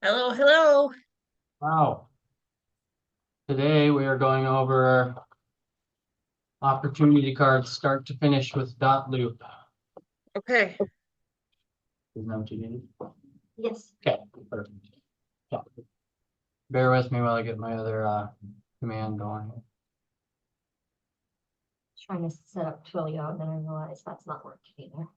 Hello, hello. Wow. Today we are going over opportunity cards start to finish with dot loop. Okay. Isn't that what you needed? Yes. Okay, perfect. Yeah. Bear with me while I get my other command going. Trying to set up Twilio and then I realized that's not working either.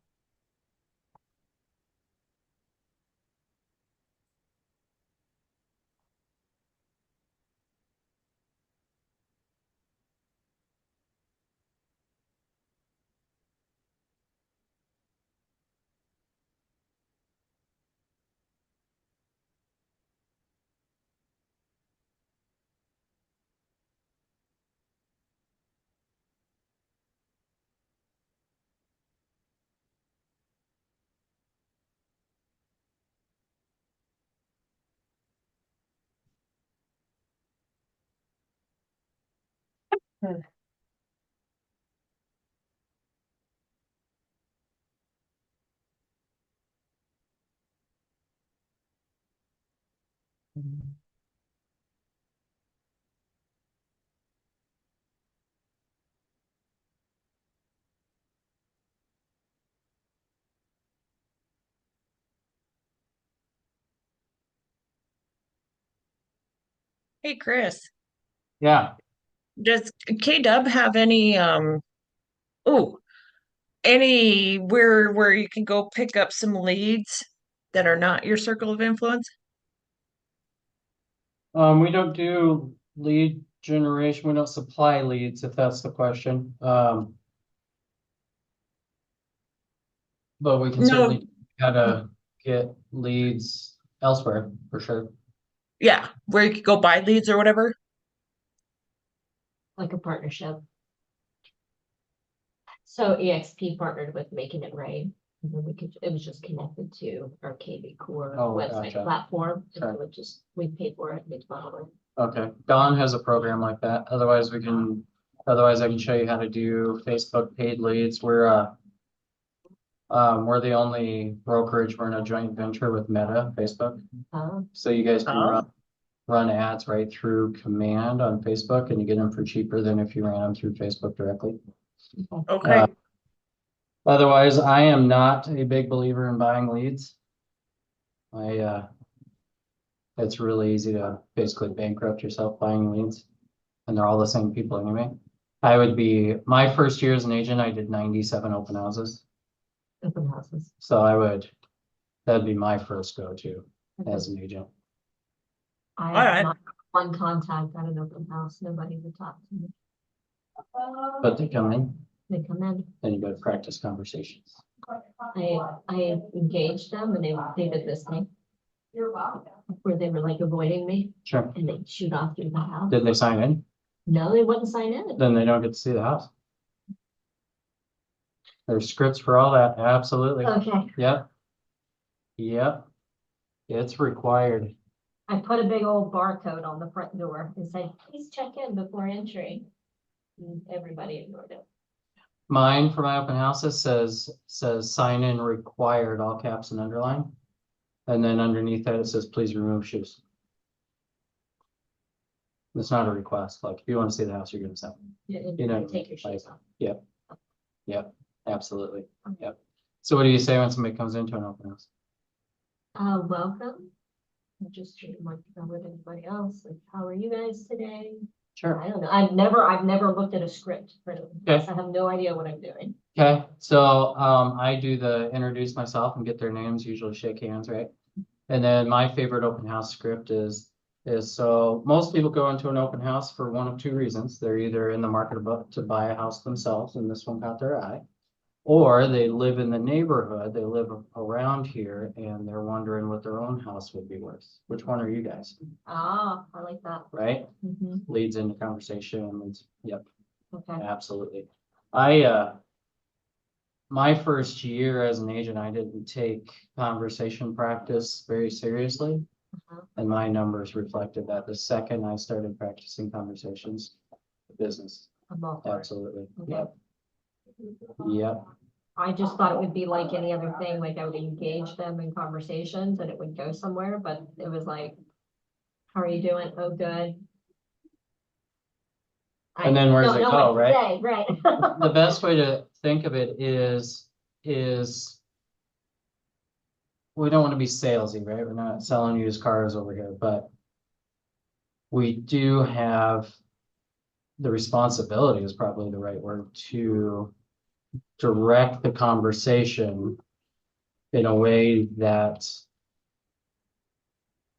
Hey, Chris. Yeah. Does K-Dub have any oh, any where you can go pick up some leads that are not your circle of influence? We don't do lead generation. We don't supply leads, if that's the question. But we can No, certainly how to get leads elsewhere for sure. yeah, where you could go buy leads or whatever. Like a partnership. So EXP partnered with Making It Rain. And then it was just connected to our KV Core website Gotcha. platform. Sure. So we paid for it, it's bottled. Okay, Dawn has a program like that. Otherwise I can show you how to do Facebook paid leads. We're the only brokerage. We're in a joint venture with Meta, Facebook. So you guys can Oh, run ads right through command on Facebook and you get them for cheaper than if you ran them through Facebook directly. okay. Otherwise, I am not a big believer in buying leads. It's really easy to basically bankrupt yourself buying leads. And they're all the same people anyway. My first year as an agent, I did 97 open houses. Open houses. So that'd be my first go-to as an agent. I All have right. not one contact at an open house, nobody would talk to me. But they come in, They come in, then you go to practice conversations. I engaged them and they did this thing. Where they were like avoiding me Sure. and they shoot off through the house. Did they sign in? No, they wouldn't sign in. Then they don't get to see the house. There's scripts for all that. Absolutely. Okay, Yep. Yep. It's required. I put a big old barcode on the front door and said, please check in before entering. And everybody ignored it. Mine for my open houses says sign in required, all caps and underline. And then underneath that, it says, please remove shoes. It's not a request. Like if you want to see the house, you're going to send. You know, Take your shoes off. Yep. Yep. Absolutely. Yep. So what do you say when somebody comes into an open house? Welcome. I just treat them like I would anybody else. Like, how are you guys today? Sure. I don't know. I've never looked at a script for it. Okay. I have no idea what I'm doing. Okay. So I do the introduce myself and get their names, usually shake hands, right? And then my favorite open house script is so most people go into an open house for one of two reasons. They're either in the market to buy a house themselves, and this one caught their eye, or they live in the neighborhood, they live around here, and they're wondering what their own house would be worth. Which one are you guys? Ah, I like that. Right? Mhm. Leads into conversation. Yep, Okay. absolutely. My first year as an agent, I didn't take conversation practice very seriously. And my numbers reflected that. The second I started practicing conversations, business. I'm all for it. Absolutely. Okay. Yep. Yep. I just thought it would be like any other thing, like I would engage them in conversations and it would go somewhere, but it was like, how are you doing? Oh, good. And then where does don't it know go, what to right? say, Right. The best way to think of it is we don't want to be salesy, right? We're not selling used cars over here, but we do have the responsibility is probably the right word to direct the conversation in a way that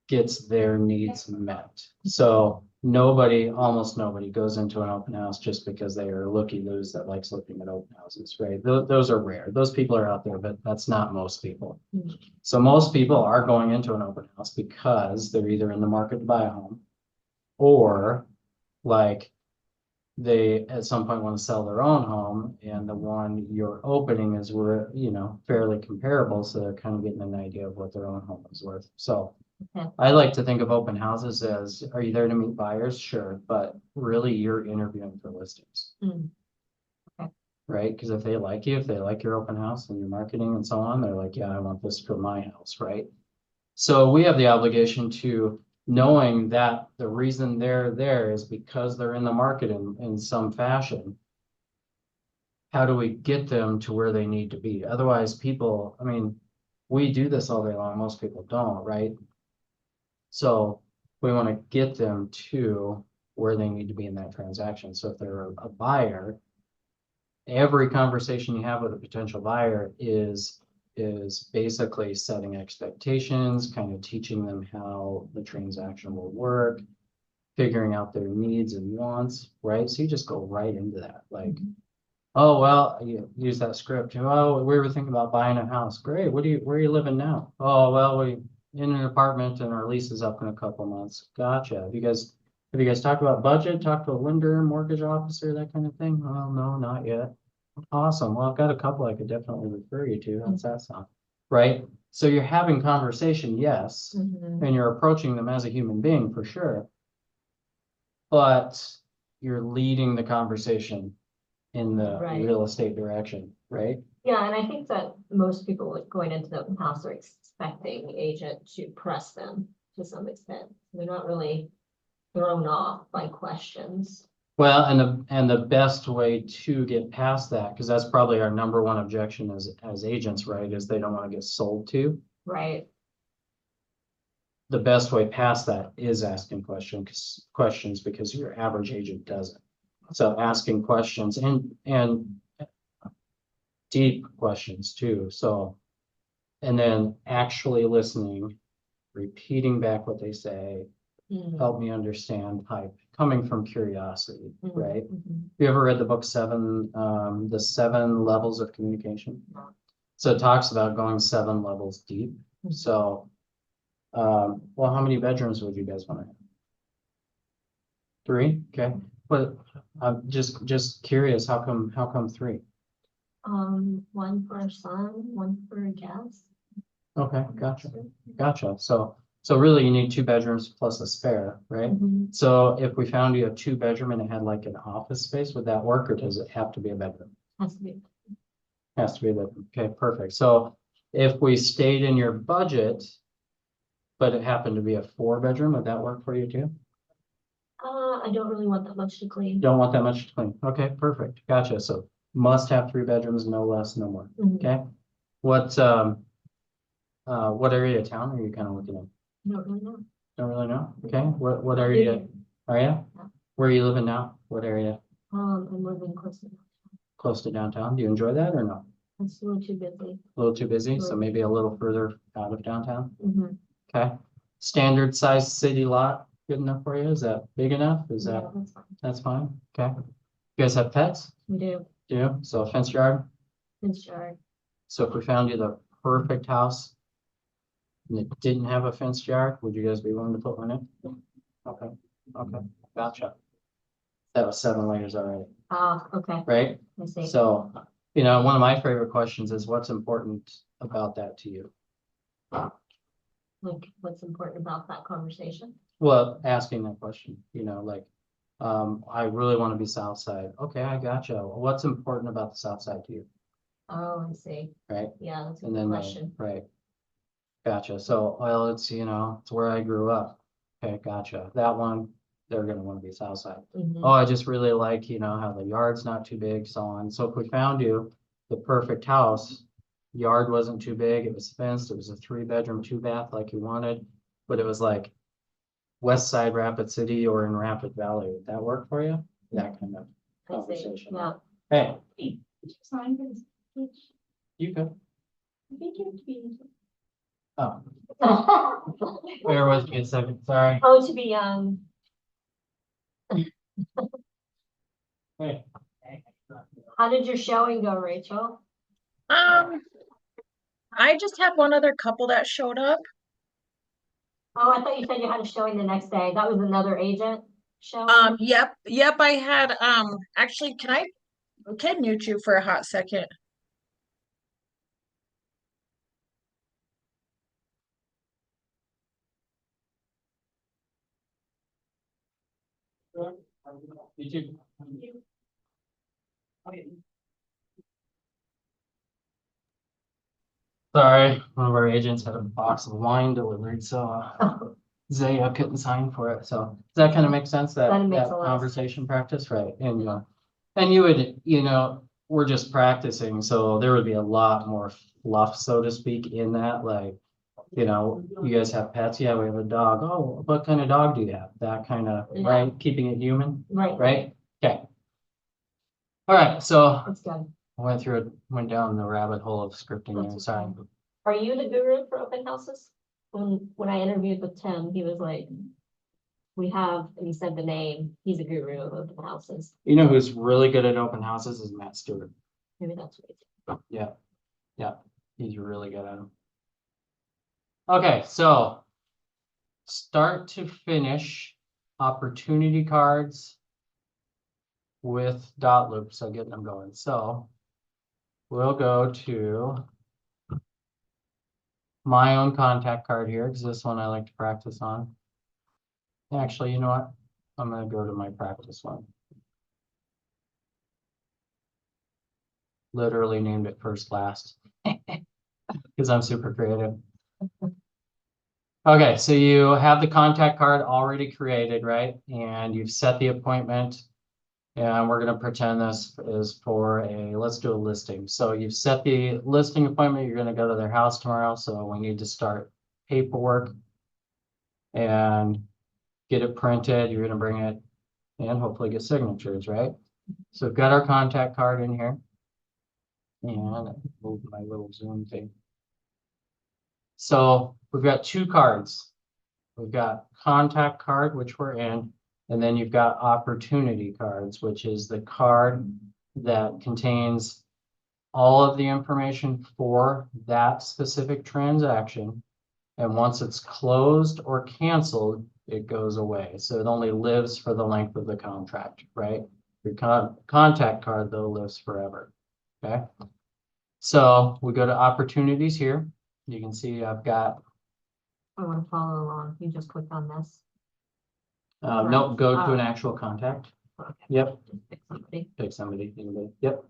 gets their needs met. So almost nobody goes into an open house just because they are looky-loos that likes looking at open houses, right? Those are rare. Those people are out there, but that's not most people. Mhm. So most people are going into an open house because they're either in the market to buy a home or like they at some point want to sell their own home, and the one you're opening is where, fairly comparable, so they're kind of getting an idea of what their own home is worth. So Okay. I like to think of open houses as, are you there to meet buyers? Sure, but really you're interviewing for listings. Mm. Okay. Right? Because if they like you, if they like your open house and your marketing and so on, they're like, yeah, I want this for my house, right? So we have the obligation to, knowing that the reason they're there is because they're in the market in some fashion. How do we get them to where they need to be? Otherwise, people, I mean, we do this all day long. Most people don't, right? So we want to get them to where they need to be in that transaction. So if they're a buyer, every conversation you have with a potential buyer is basically setting expectations, kind of teaching them how the transaction will work, figuring out their needs and wants, right? So you just go right into that. Like, oh, well, you use that script. Oh, we were thinking about buying a house. Great. Where are you living now? Oh, well, we in an apartment and our lease is up in a couple months. Gotcha. Have you guys talked about budget, talked to a lender, mortgage officer, that kind of thing? Oh, no, not yet. Awesome. Well, I've got a couple I could definitely refer you to. How's that sound? Right? So you're having conversation, yes, Mhm. and you're approaching them as a human being for sure. But you're leading the conversation in the Right. real estate direction, right? Yeah, and I think that most people going into the open house are expecting the agent to press them to some extent. They're not really thrown off by questions. Well, and the best way to get past that, because that's probably our number one objection as agents, right? Is they don't want to get sold to. Right. The best way past that is asking questions because your average agent doesn't. So asking questions and deep questions too. So, and then actually listening, repeating back what they say, Mhm. help me understand type, coming from curiosity, Mhm. right? Mhm. You ever read the book the 7 levels of communication? So it talks about going 7 levels deep. Mhm. So, well, how many bedrooms would you guys want to have? 3? Okay. But I'm just curious, how come 3? One for a son, one for a guest. Okay, gotcha. So really you need 2 bedrooms plus a spare, right? Mhm. So if we found you a 2-bedroom and it had like an office space, would that work, or does it have to be a bedroom? Has to be. Has to be a bedroom. Okay, perfect. So if we stayed in your budget, but it happened to be a 4-bedroom, would that work for you too? I don't really want that much to clean. Don't want that much to clean. Okay, perfect. Gotcha. So must have 3 bedrooms, no less, no more. Mhm. Okay. What area of town are you kind of looking at? I don't really know. Don't really know. Okay. What area are you? Yeah. Where are you living now? What area? I'm living close to. Close to downtown? Do you enjoy that or no? It's a little too busy. A little too busy, so maybe a little further out of downtown? Mhm. Okay. Standard size city lot, good enough for you? Is that big enough? Is Yeah, that, that's fine. that's fine? Okay. You guys have pets? We do. Do you? So a fenced yard? It's yard. So if we found you the perfect house and it didn't have a fenced yard, would you guys be willing to put one in? Okay, okay, gotcha. That was 7 layers already, Ah, okay. right? I see. So, one of my favorite questions is what's important about that to you? Like, what's important about that conversation? Well, asking that question, I really want to be South Side. Okay, I gotcha. What's important about the South Side to you? Oh, I see. right? Yeah, that's a And good then, question. right. Gotcha. So, well, it's, it's where I grew up. Okay, gotcha. That one, they're gonna want to be south side. Mhm. Oh, I just really like, how the yard's not too big, so on. So if we found you the perfect house, yard wasn't too big, it was fenced, it was a 3-bedroom, 2-bath like you wanted, but it was like west side Rapid City or in Rapid Valley. Would that work for you? That kind of I see. conversation. Yeah. Hey, Sign this. you could. Oh, Oh, bear with me a second, sorry. to be, Hey. how did your showing go, Rachel? I just had one other couple that showed up. Oh, I thought you said you had a showing the next day. That was another agent showing? Yep, I had, actually, can mute you for a hot second? You too. Sorry, one of our agents had a box of wine delivered, so Zaya couldn't sign for it. So does that kind of make sense? That That makes that a lot of conversation practice, right? And you would, we're just practicing, so there would be a lot more fluff, so to speak, in that. Like, you guys have pets? Yeah, we have a dog. Oh, what kind of dog do you have? That kind of, Yeah. right? Keeping it human, Right. right? Okay. All right, so That's good. I went down the rabbit hole of scripting That's and sorry. okay. Are you the guru for open houses? When I interviewed with Tim, he was like, and he said the name, he's a guru of open houses. You know who's really good at open houses is Matt Stewart. Maybe that's what Yeah, yeah, he's really good at them. Okay, so start to finish opportunity cards with dot loops, so getting them going. So we'll go to my own contact card here, because this one I like to practice on. Actually, you know what? I'm gonna go to my practice one. Literally named it first last because I'm super creative. Okay, so you have the contact card already created, right? And you've set the appointment. And we're gonna pretend this is for let's do a listing. So you've set the listing appointment, you're gonna go to their house tomorrow, so we need to start paperwork and get it printed. You're gonna bring it and hopefully get signatures, right? So we've got our contact card in here. And move my little Zoom thing. So we've got 2 cards. We've got contact card, which we're in, and then you've got opportunity cards, which is the card that contains all of the information for that specific transaction. And once it's closed or canceled, it goes away. So it only lives for the length of the contract, right? Your contact card, though, lives forever. Okay. So we go to opportunities here. You can see I've got, I want to follow along. You just clicked on this. nope, go to an actual contact. Okay. Yep, Just pick somebody. pick somebody, anybody. Yep.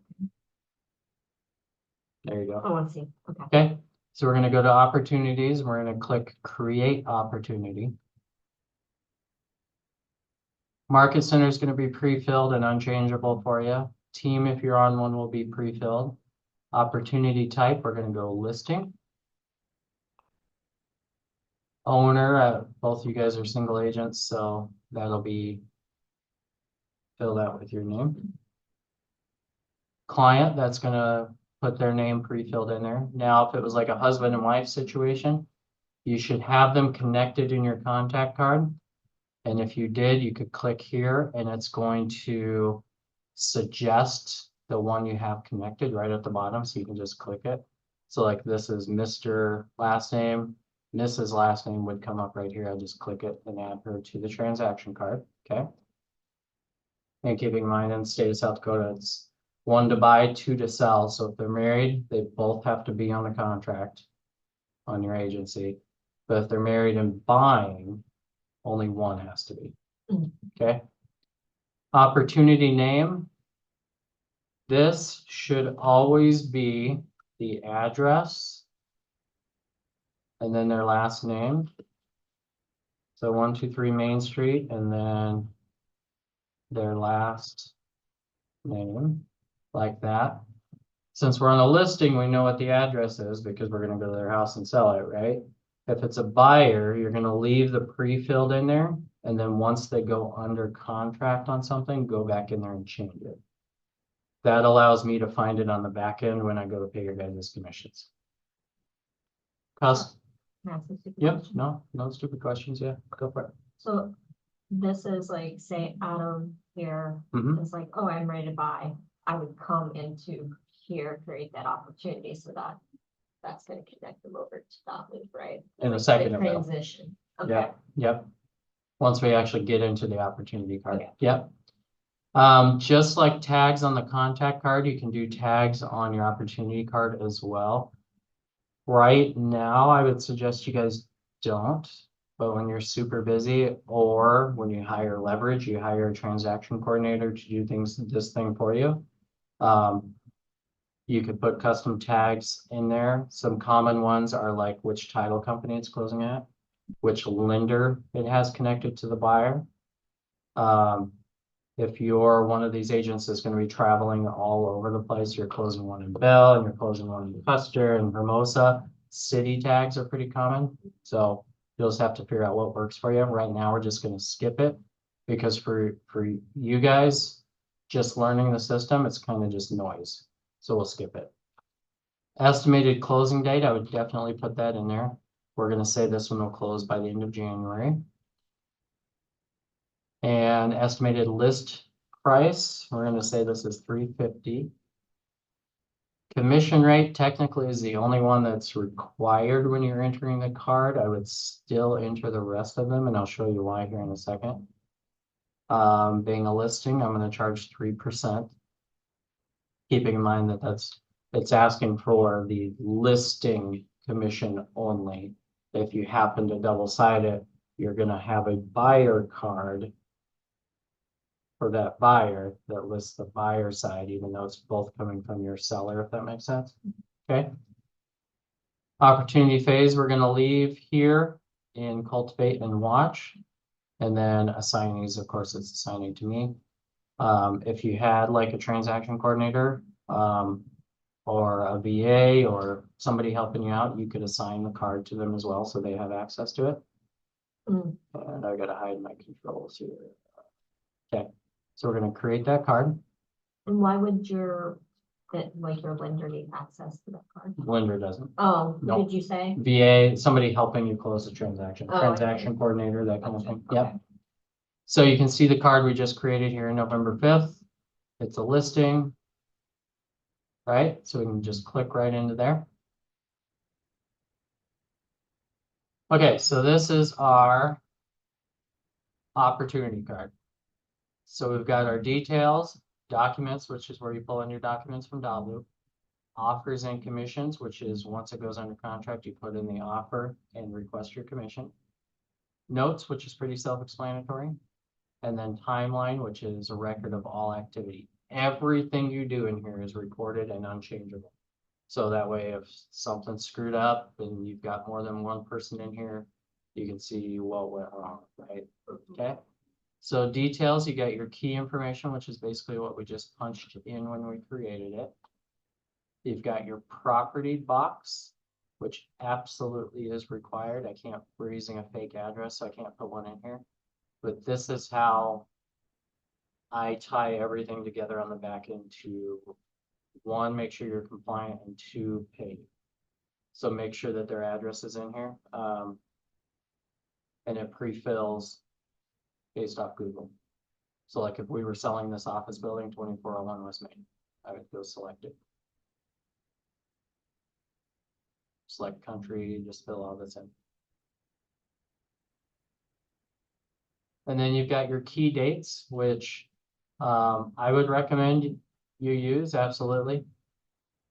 There you go. I want to see. Okay. Okay, so we're gonna go to opportunities. We're gonna click create opportunity. Market center is gonna be pre-filled and unchangeable for you. Team, if you're on one, will be pre-filled. Opportunity type, we're gonna go listing. Owner, both you guys are single agents, so that'll be filled out with your name. Client, that's gonna put their name pre-filled in there. Now, if it was like a husband and wife situation, you should have them connected in your contact card. And if you did, you could click here and it's going to suggest the one you have connected right at the bottom, so you can just click it. So like this is Mr. last name, Mrs. last name would come up right here. I just click it and add her to the transaction card, okay? And keeping in mind in the state of South Dakota, it's 1 to buy, 2 to sell. So if they're married, they both have to be on the contract on your agency. But if they're married and buying, only one has to be, okay? Opportunity name. This should always be the address and then their last name. So 123 Main Street and then their last name, like that. Since we're on a listing, we know what the address is because we're gonna go to their house and sell it, right? If it's a buyer, you're gonna leave the pre-filled in there, and then once they go under contract on something, go back in there and change it. That allows me to find it on the back end when I go to pay your guys' commissions. Cus, That's a stupid yep, question. no stupid questions, yeah, go for it. So this is like, say, Adam here Mhm. is like, oh, I'm ready to buy. I would come into here, create that opportunity so that that's gonna connect them over to that loop, right? In a Like, second the it will. transition. Okay, Yeah, yep. Once we actually get into the opportunity card, Okay. yep. Just like tags on the contact card, you can do tags on your opportunity card as well. Right now, I would suggest you guys don't, but when you're super busy or when you hire leverage, you hire a transaction coordinator to do this thing for you. You could put custom tags in there. Some common ones are like which title company it's closing at, which lender it has connected to the buyer. If you're one of these agents that's going to be traveling all over the place, you're closing one in Bell and you're closing one in Custer and Hermosa, city tags are pretty common. So you'll just have to figure out what works for you. Right now, we're just going to skip it because for you guys, just learning the system, it's kind of just noise. So we'll skip it. Estimated closing date, I would definitely put that in there. We're going to say this one will close by the end of January. And estimated list price, we're gonna say this is $350. Commission rate technically is the only one that's required when you're entering the card. I would still enter the rest of them, and I'll show you why here in a second. Being a listing, I'm gonna charge 3%. Keeping in mind that it's asking for the listing commission only. If you happen to double side it, you're gonna have a buyer card for that buyer that lists the buyer side, even though it's both coming from your seller, if that makes sense. Okay. Opportunity phase, we're gonna leave here in cultivate and watch. And then assignees, of course, it's assigning to me. If you had like a transaction coordinator, or a VA or somebody helping you out, you could assign the card to them as well, so they have access to it. Mm. And I gotta hide my controls here. Okay. So we're gonna create that card. and why would your lender need access to that card? Lender doesn't. Oh, what Nope. did you say? VA, somebody helping you close the transaction, Oh, I see. transaction coordinator, that kind of Gotcha. thing. Yep. So you can see the card we just created here November 5th. It's a listing. Right? So we can just click right into there. Okay, so this is our opportunity card. So we've got our details, documents, which is where you pull in your documents from Loop. Offers and commissions, which is once it goes under contract, you put in the offer and request your commission. Notes, which is pretty self-explanatory. And then timeline, which is a record of all activity. Everything you do in here is recorded and unchangeable. So that way, if something's screwed up and you've got more than one person in here, you can see what went wrong, right? Okay. So details, you got your key information, which is basically what we just punched in when we created it. You've got your property box, which absolutely is required. We're using a fake address, so I can't put one in here. But this is how I tie everything together on the back end to, one, make sure you're compliant, and two, pay. So make sure that their address is in here. And it pre-fills based off Google. So like if we were selling this office building, 2401 West Main, I would go select it. Select country, just fill all this in. And then you've got your key dates, which I would recommend you use, absolutely.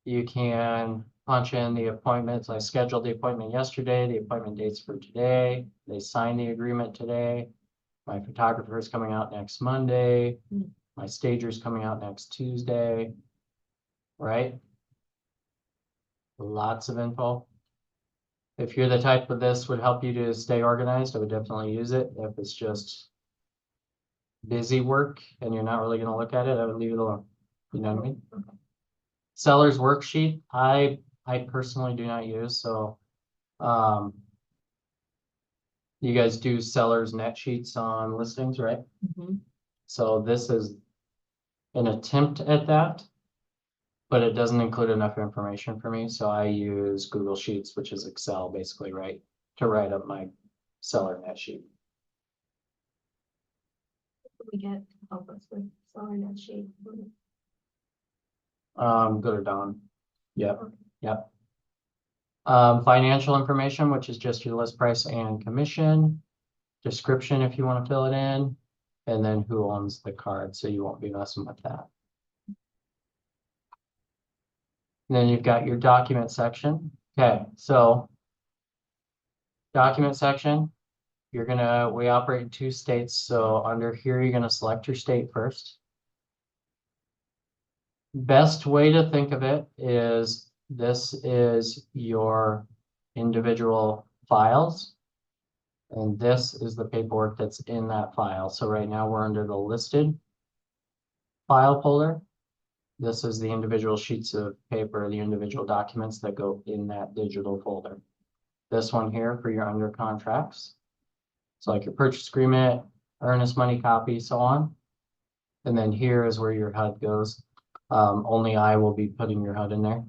You can punch in the appointments. I scheduled the appointment yesterday, the appointment dates for today. They signed the agreement today. My photographer is coming out next Monday. My stager's coming out next Tuesday. right? Lots of info. If you're the type of this would help you to stay organized, I would definitely use it. If it's just busy work and you're not really gonna look at it, I would leave it alone. You know what I mean? Okay. Seller's worksheet, I personally do not use, so you guys do seller's net sheets on listings, right? Mhm. So this is an attempt at that, but it doesn't include enough information for me, so I use Google Sheets, which is Excel basically, right? To write up my seller net sheet. We get help us with selling that sheet. Go to Don. Yep, yep. Financial information, which is just your list price and commission. Description, if you want to fill it in, and then who owns the card, so you won't be messing with that. And then you've got your document section. Okay, so document section, we operate in 2 states. So under here, you're gonna select your state first. Best way to think of it is this is your individual files. And this is the paperwork that's in that file. So right now we're under the listed file folder. This is the individual sheets of paper, the individual documents that go in that digital folder. This one here for your under contracts. So like your purchase agreement, earnest money copy, so on. And then here is where your HUD goes. Only I will be putting your HUD in there,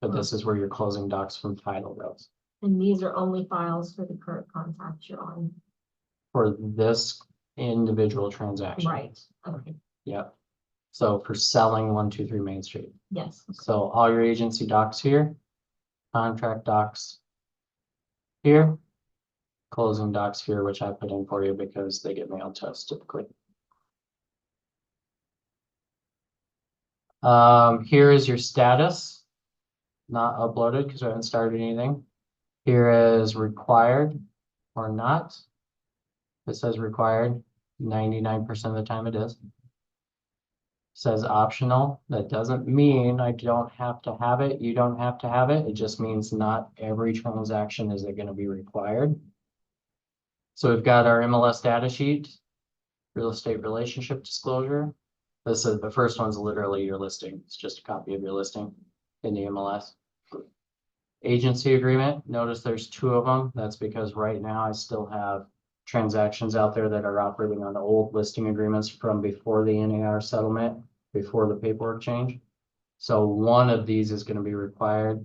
but this is where your closing docs from title goes. And these are only files for the current contract you're on. For this individual transaction. Right, okay, Yep. So for selling 123 Main Street. yes. So all your agency docs here, contract docs here, closing docs here, which I put in for you because they get mailed to us typically. Here is your status, not uploaded because I haven't started anything. Here is required or not. It says required, 99% of the time it is. Says optional. That doesn't mean I don't have to have it. You don't have to have it. It just means not every transaction is going to be required. So we've got our MLS data sheet, real estate relationship disclosure. This is the first one's literally your listing. It's just a copy of your listing in the MLS. Agency agreement. Notice there's 2 of them. That's because right now I still have transactions out there that are operating on old listing agreements from before the NAR settlement, before the paperwork change. So one of these is going to be required.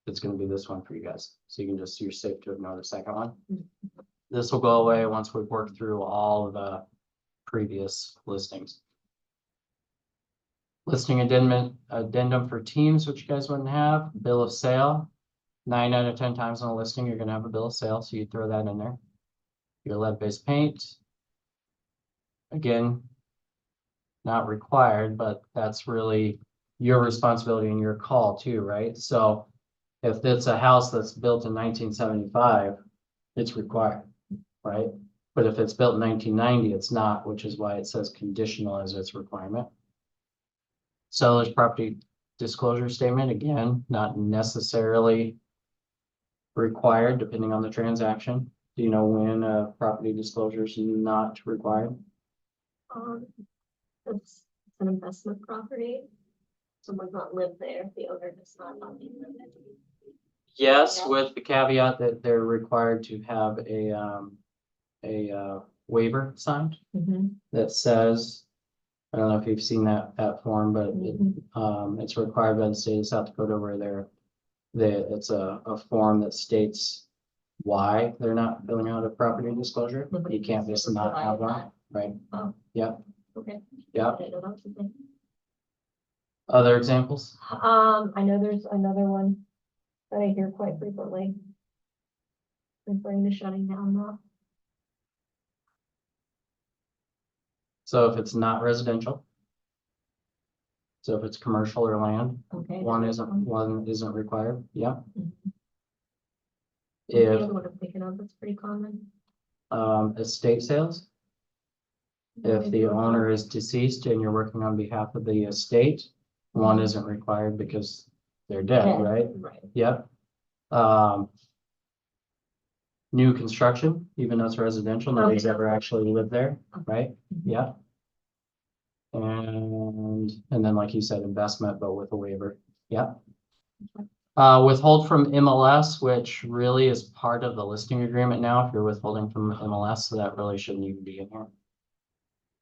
It's going to be this one for you guys. So you can just, you're safe to ignore the second one. This will go away once we've worked through all of the previous listings. Listing addendum for teams, which you guys wouldn't have. Bill of sale. 9 out of 10 times on a listing, you're going to have a bill of sale. So you throw that in there. Your lead-based paint. Again, not required, but that's really your responsibility and your call too, right? So if it's a house that's built in 1975, it's required, right? But if it's built in 1990, it's not, which is why it says conditional as its requirement. Seller's property disclosure statement, again, not necessarily required depending on the transaction. Do you know when a property disclosure is not required? It's an investment property. Someone's not lived there, the owner does not live there. Yes, with the caveat that they're required to have a waiver signed that says, I don't know if you've seen that form, but it's required by the state of South Dakota where it's a form that states why they're not filling out a property disclosure. You can't just not have one, right? Oh. Yep. Okay. Yep. I didn't know that was a thing. Other examples? I know there's another one that I hear quite frequently. Referring to shutting down now. So if it's not residential. So if it's commercial or land, Okay. one isn't required. Yeah. The If other one I'm thinking of, that's pretty common. estate sales, if the owner is deceased and you're working on behalf of the estate, One isn't required because they're dead, Yeah, right? right. Yep. New construction, even though it's residential, nobody's Okay. ever actually lived there, right? Mhm. Yeah. And then like you said, investment, but with a waiver. Yeah. Withhold from MLS, which really is part of the listing agreement now, if you're withholding from MLS, so that really shouldn't even be in here.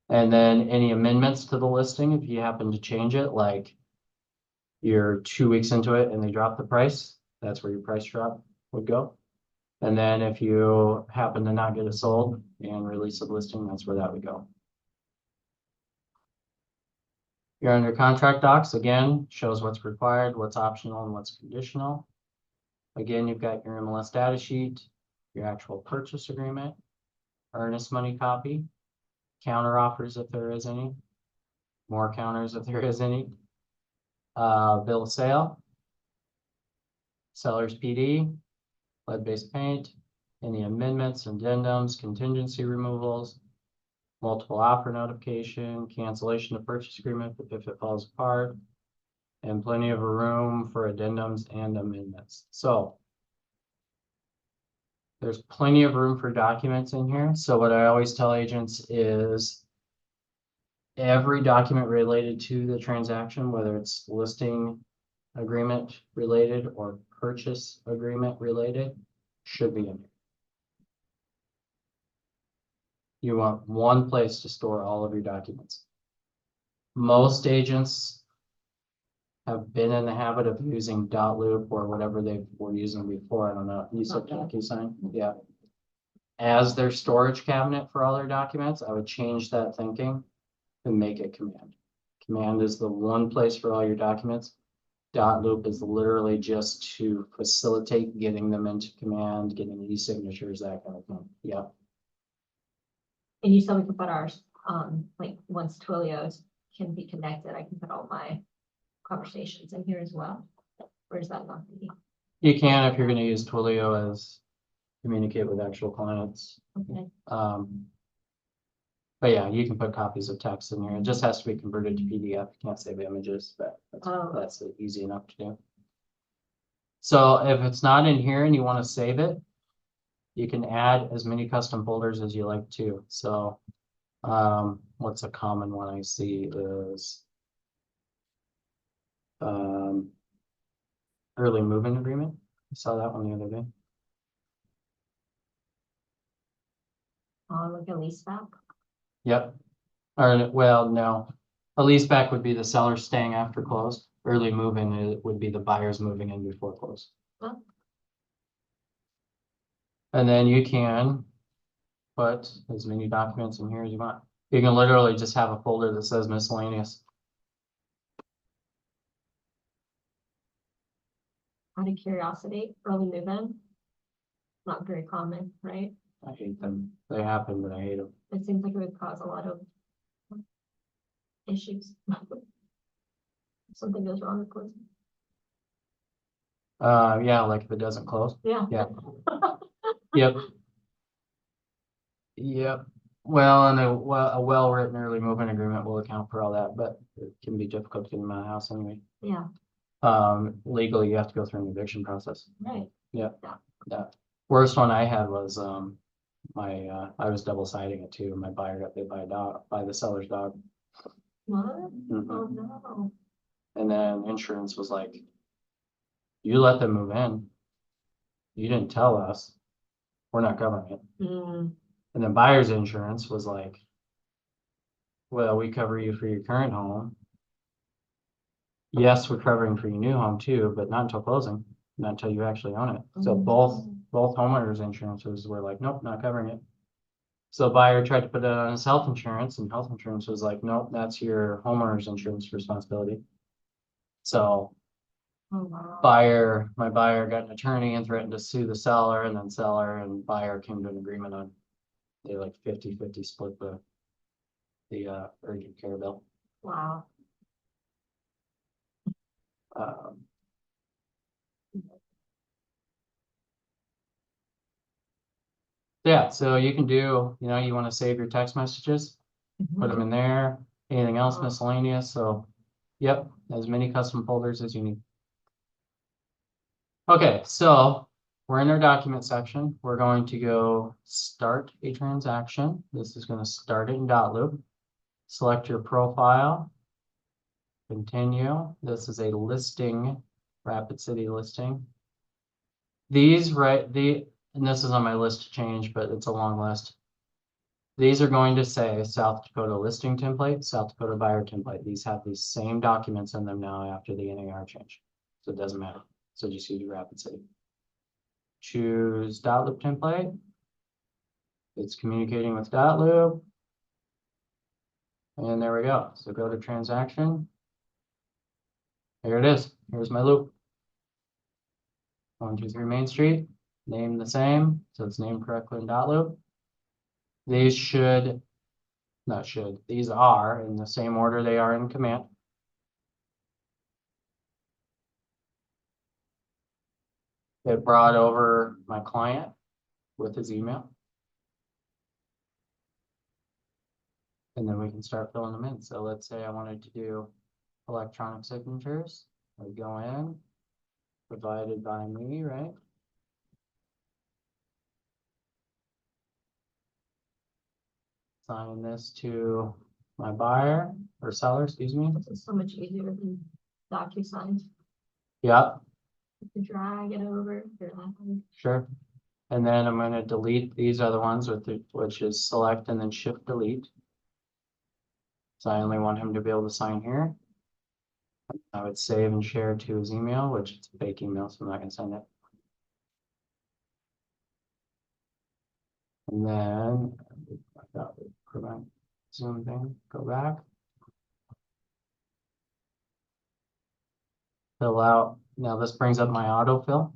And then any amendments to the listing, if you happen to change it, like you're 2 weeks into it and they drop the price, that's where your price drop would go. And then if you happen to not get it sold and release a listing, that's where that would go. You're under contract docs, again, shows what's required, what's optional, and what's conditional. Again, you've got your MLS data sheet, your actual purchase agreement, earnest money copy, counter offers if there is any, more counters if there is any, bill of sale, seller's PD, lead-based paint, any amendments, addendums, contingency removals, multiple offer notification, cancellation of purchase agreement if it falls apart, and plenty of room for addendums and amendments. So there's plenty of room for documents in here. So what I always tell agents is every document related to the transaction, whether it's listing agreement related or purchase agreement related, should be in here. You want one place to store all of your documents. Most agents have been in the habit of using .loop or whatever they were using before. I don't know. You said DocuSign? Yeah. As their storage cabinet for all their documents, I would change that thinking and make it command. Command is the one place for all your documents. .loop is literally just to facilitate getting them into command, getting e-signatures, that kind of thing. Yeah. And you said we could put ours, like once Twilio's can be connected, I can put all my conversations in here as well. Or is that not the? You can if you're going to use Twilio as communicate with actual clients. Okay. But yeah, you can put copies of text in here. It just has to be converted to PDF. You can't save images, but that's easy enough to do. So if it's not in here and you want to save it, you can add as many custom folders as you like to. So what's a common one I see is early move-in agreement. I saw that one the other day. Like a lease back. Yep. Or well, no. A lease back would be the seller staying after close. Early move-in would be the buyers moving in before close. Oh. And then you can put as many documents in here as you want. You can literally just have a folder that says miscellaneous. Out of curiosity, early move-in. Not very common, right? I hate them. They happen, but I hate them. It seems like it would cause a lot of issues. Something goes wrong with closing. Yeah, like if it doesn't close. Yeah. Yeah. Yep. Yep. Well, and a well-written early move-in agreement will account for all that, but it can be difficult to get them out of the house anyway. Yeah, Legally, you have to go through an eviction process. right. Yeah. The worst one I had was I was double siding it too. My buyer got bit by a dog, by the seller's dog. What? Mhm. Oh, no. And then insurance was like, you let them move in. You didn't tell us. We're not covering it. Mm, And then buyer's insurance was like, well, we cover you for your current home. Yes, we're covering for your new home too, but not until closing, not until you actually own it. So both homeowners insurances were like, nope, not covering it. So buyer tried to put it on his health insurance, and health insurance was like, nope, that's your homeowner's insurance responsibility. So oh, wow. my buyer got an attorney and threatened to sue the seller, and then seller and buyer came to an agreement on they like 50-50 split the urgent care bill. Wow. Yeah, so you can do, you want to save your text messages, put them in there, anything else miscellaneous. So Yep, as many custom folders as you need. Okay, so we're in our document section. We're going to go start a transaction. This is going to start it in .loop. Select your profile. Continue. This is a listing, Rapid City listing. These, and this is on my list to change, but it's a long list. These are going to say South Dakota listing template, South Dakota buyer template. These have these same documents in them now after the NAR change. So it doesn't matter. So just use Rapid City. Choose .loop template. It's communicating with .loop. And there we go. So go to transaction. Here it is. Here's my loop. 123 Main Street. Name the same. So it's named correctly in .loop. These these are in the same order they are in command. It brought over my client with his email. And then we can start filling them in. So let's say I wanted to do electronic signatures. I go in, provided by me, right? Assign this to my buyer or seller, excuse me. This is so much easier than DocuSign. Yep, To drag it over. sure. And then I'm going to delete these other ones which is select and then shift delete. So I only want him to be able to sign here. I would save and share to his email, which it's a fake email, so I'm not going to send it. And then I got the prevent Zoom thing, go back. Fill out. Now this brings up my autofill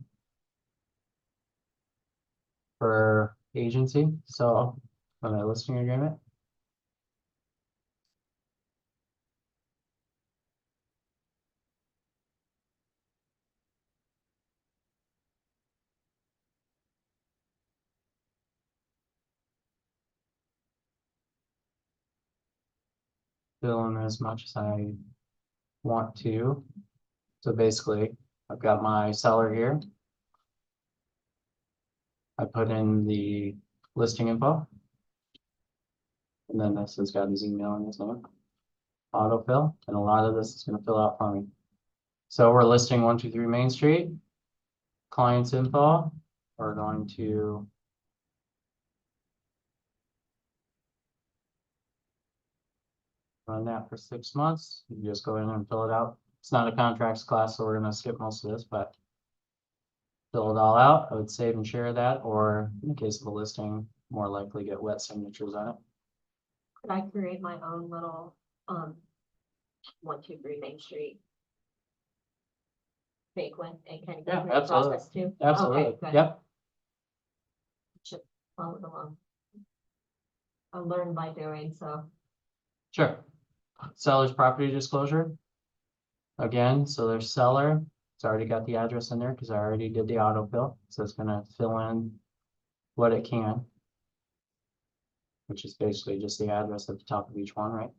for agency. So on my listing agreement. Fill in as much as I want to. So basically, I've got my seller here. I put in the listing info. And then this has got his email and his name. Autofill, and a lot of this is going to fill out for me. So we're listing 123 Main Street. Client's info. We're going to run that for 6 months. You just go in and fill it out. It's not a contracts class, so we're going to skip most of this, but fill it all out. I would save and share that, or in the case of a listing, more likely get wet signatures on it. Could I create my own little 123 Main Street fake one and kind of go Yeah, through the absolutely. process too? Absolutely. Okay, good. Yep. Should follow it along. I learn by doing, so. Sure. Seller's property disclosure. Again, so there's seller. It's already got the address in there because I already did the autofill. So it's gonna fill in what it can, which is basically just the address at the top of each one, right?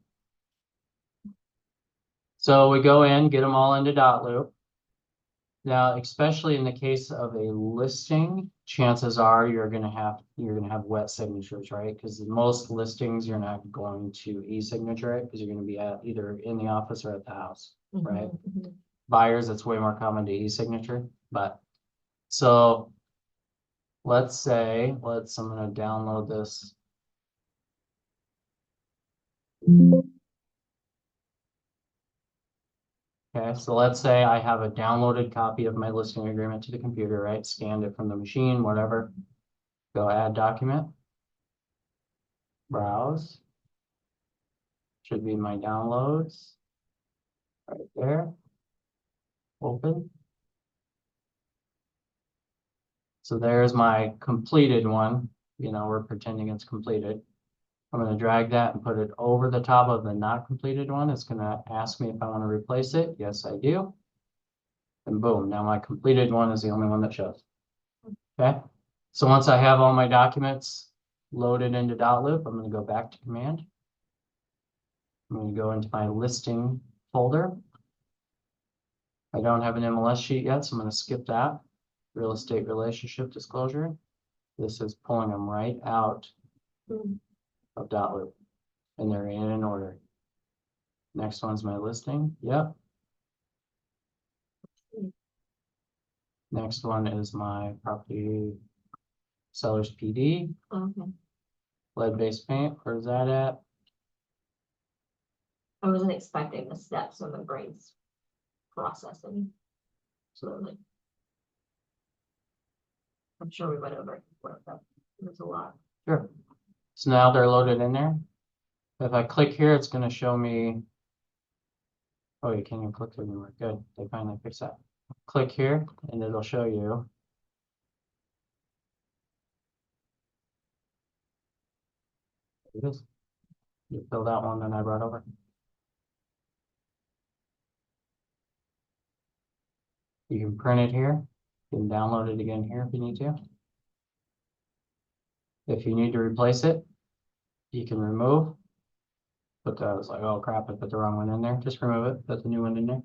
So we go in, get them all into .loop. Now, especially in the case of a listing, chances are you're gonna have wet signatures, right? Because most listings you're not going to e-signature it because you're gonna be either in the office or at the house, right? Mhm. Buyers, it's way more common to e-signature, but so let's say, I'm gonna download this. Okay, so let's say I have a downloaded copy of my listing agreement to the computer, right? Scanned it from the machine, whatever. Go add document. Browse. Should be my downloads. Right there. Open. So there's my completed one. You know, we're pretending it's completed. I'm going to drag that and put it over the top of the not completed one. It's going to ask me if I want to replace it. Yes, I do. And boom, now my completed one is the only one that shows. Okay. So once I have all my documents loaded into .loop, I'm going to go back to command. I'm going to go into my listing folder. I don't have an MLS sheet yet, so I'm gonna skip that. Real estate relationship disclosure. This is pulling them right out Hmm. of dot loop. And they're in order. Next one's my listing. Yep. Next one is my property seller's PD, Okay, lead-based paint. Where's that at? I wasn't expecting the steps when my brain's processing. Slowly. I'm sure we went over it before, but there's a lot. Sure. So now they're loaded in there. If I click here, it's gonna show me. Oh, you can't even click it anymore. Good, they finally fixed that. Click here and it'll show you. It is. You fill that one that I brought over. You can print it here. You can download it again here if you need to. If you need to replace it, you can remove. But I was like, oh crap, I put the wrong one in there. Just remove it, put the new one in there.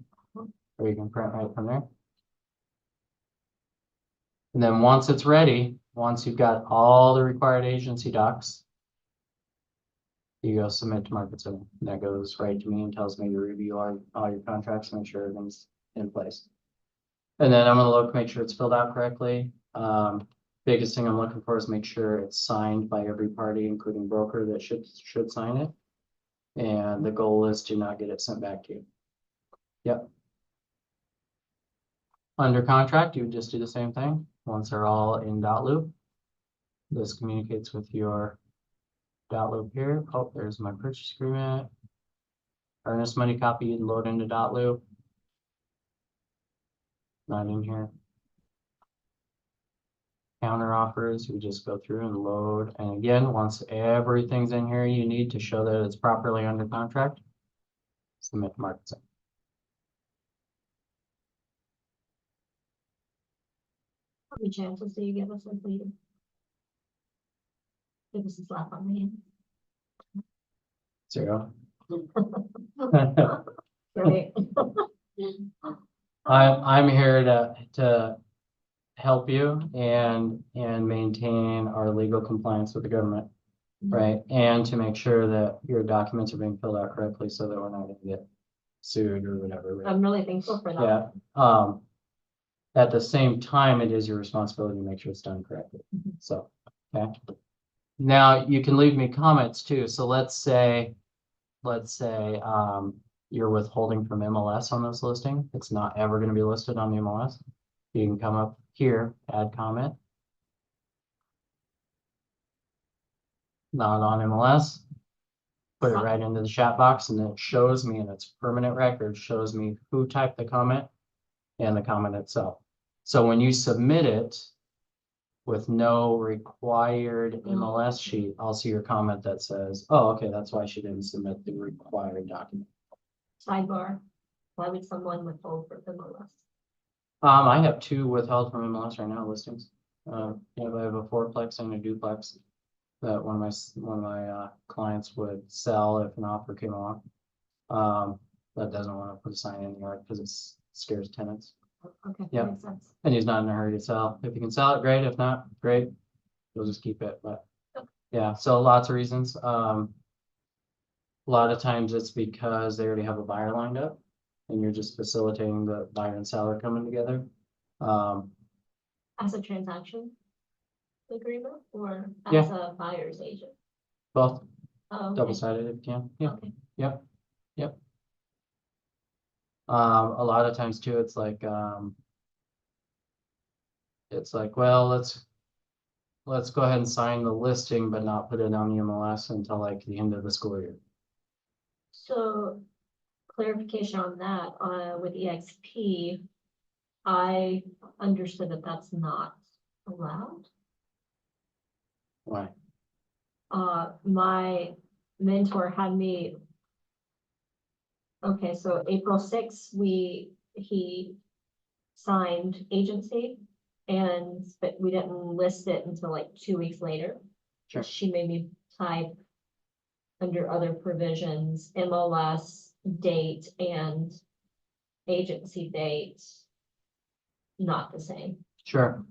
Or you can print right from there. And then once it's ready, once you've got all the required agency docs, you go submit to market center. And that goes right to me and tells me to review all your contracts, make sure everything's in place. And then I'm gonna look, make sure it's filled out correctly. Biggest thing I'm looking for is make sure it's signed by every party, including broker that should sign it. And the goal is to not get it sent back to you. Yep. Under contract, you would just do the same thing. Once they're all in dot loop, this communicates with your dot loop here. Oh, there's my purchase agreement. Earnest money copy, you'd load into dot loop. Not in here. Counter offers, we just go through and load. And again, once everything's in here you need to show that it's properly under contract, submit to market center. How many chances do you give us in leading? Give us a slap on the hand. 0. Right. I'm here to help you and maintain our legal compliance with the government, right? And to make sure that your documents are being filled out correctly so that we're not gonna get sued or whatever. Right? I'm really thankful for that. Yeah. At the same time, it is your responsibility to make sure it's done correctly. So, okay. Now you can leave me comments too. So let's say you're withholding from MLS on this listing. It's not ever going to be listed on the MLS. You can come up here, add comment. Not on MLS. Put it right into the chat box and it shows me in its permanent record, shows me who typed the comment and the comment itself. So when you submit it with no required MLS sheet, I'll see your comment that says, oh, okay, that's why she didn't submit the required document. Sidebar, why would someone withhold from MLS? I have 2 withheld from MLS right now listings. I have a 4-plex and a duplex that one of my clients would sell if an offer came along. That doesn't want to put a sign in the yard because it scares tenants. Okay, Yeah. makes sense. And he's not in a hurry to sell. If you can sell it, great. If not, great. We'll just keep it. But yeah, so lots of reasons. A lot of times it's because they already have a buyer lined up and you're just facilitating the buyer and seller coming together. As a transaction agreement or Yeah. as a buyer's agent? Both Oh, okay. double-sided if you can. Yeah. Okay. Yep. Yep. A lot of times too, it's like, well, let's go ahead and sign the listing, but not put it on the MLS until like the end of the school year. So clarification on that, with EXP, I understood that that's not allowed. Why? My mentor had me. Okay, so April 6th, he signed agency but we didn't list it until like 2 weeks later. Sure. She made me type under other provisions, MLS date and agency dates not the same? Sure.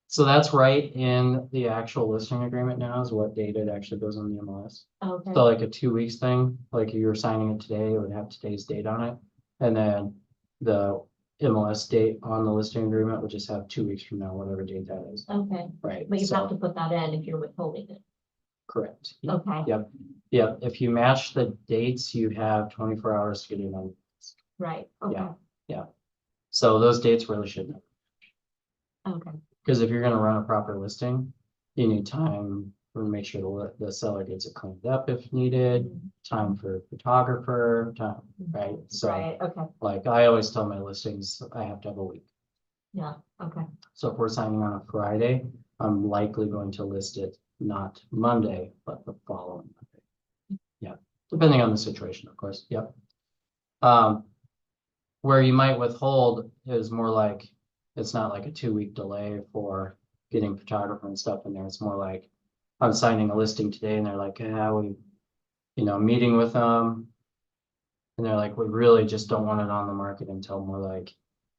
So that's right in the actual listing agreement now is what date it actually goes on the MLS. Okay, So like a 2 weeks thing, like if you were signing it today, it would have today's date on it. And then the MLS date on the listing agreement would just have 2 weeks from now, whatever date that is. okay, Right. but you have So, to put that in if you're withholding it. correct. Okay, Yep. Yep. If you match the dates, you have 24 hours to get it on. right, okay, So those dates really shouldn't. okay, Because if you're gonna run a proper listing, you need time to make sure the seller gets it cleaned up if needed, time for photographer, time, right? So right, okay, like I always tell my listings, I have to have a week. yeah, okay, So if we're signing on a Friday, I'm likely going to list it not Monday, but the following Monday. Yeah, depending on the situation, of course. Yep. Where you might withhold is more like, it's not like a 2 week delay for getting photographer and stuff in there. It's more like I'm signing a listing today and they're like, yeah, meeting with them. And they're like, we really just don't want it on the market until more like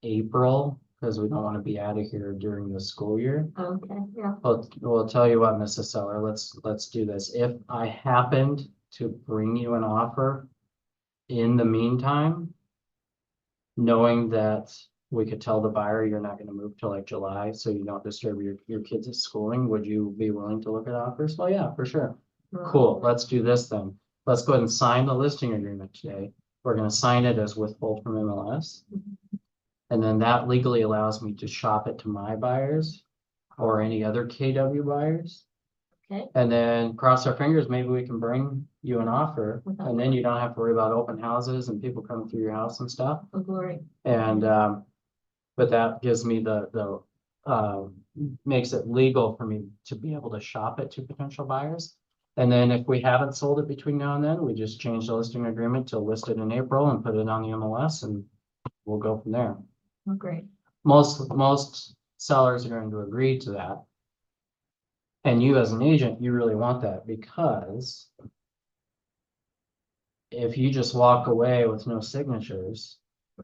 April, because we don't want to be out of here during the school year. okay, yeah, But we'll tell you what, Mrs. Seller, let's do this. If I happened to bring you an offer in the meantime, knowing that we could tell the buyer you're not gonna move till like July, so you don't disturb your kids' schooling, would you be willing to look at offers? Well, yeah, for sure. Cool, let's do this then. Let's go ahead and sign the listing agreement today. We're gonna sign it as withhold from MLS. And then that legally allows me to shop it to my buyers or any other KW buyers. Okay, And then cross our fingers, maybe we can bring you an offer and then you don't have to worry about open houses and people coming through your house and stuff. oh, glory, And, but that gives me makes it legal for me to be able to shop it to potential buyers. And then if we haven't sold it between now and then, we just change the listing agreement to list it in April and put it on the MLS and we'll go from there. oh, great, Most sellers are going to agree to that. And you as an agent, you really want that because if you just walk away with no signatures,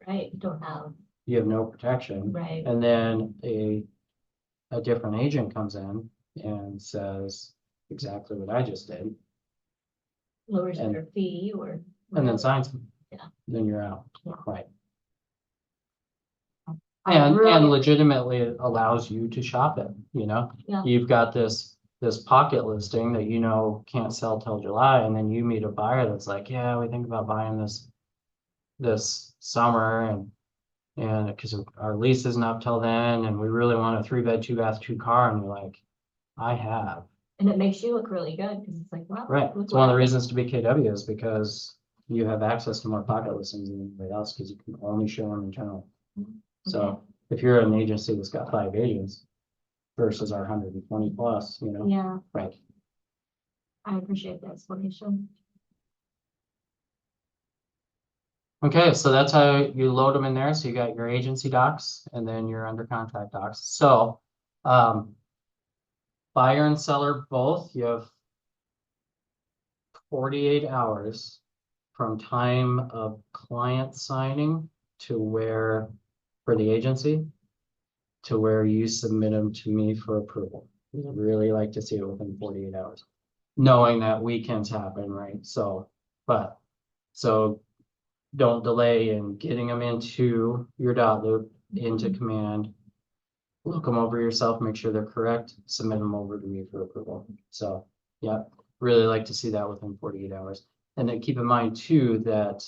right, you don't have, you have no protection. right, And then a different agent comes in and says exactly what I just did, lowers and- their fee or. and whatever. then signs them. Yeah. Then you're out. Yeah. Right. I And really- legitimately it allows you to shop it, Yeah. You've got this pocket listing that can't sell till July, and then you meet a buyer that's like, yeah, we think about buying this summer and because our lease isn't up till then, and we really want a 3-bed, 2-bath, 2-car, and you're like, I have. And it makes you look really good, because it's like, wow. Right, look it's one of the what I- reasons to be KW is because you have access to more pocket listings than anybody else, because you can only show them internal. So if you're an agency that's got 5 agents versus our 120 plus, Yeah, right? I appreciate the explanation. Okay, so that's how you load them in there. So you got your agency docs and then your under contract docs. So, buyer and seller both, you have 48 hours from time of client signing to where, for the agency, to where you submit them to me for approval. We'd really like to see it within 48 hours, knowing that weekends happen, right? So don't delay in getting them into your dot loop, into command. Look them over yourself, make sure they're correct, submit them over to me for approval. So, yeah, really like to see that within 48 hours. And then keep in mind too, that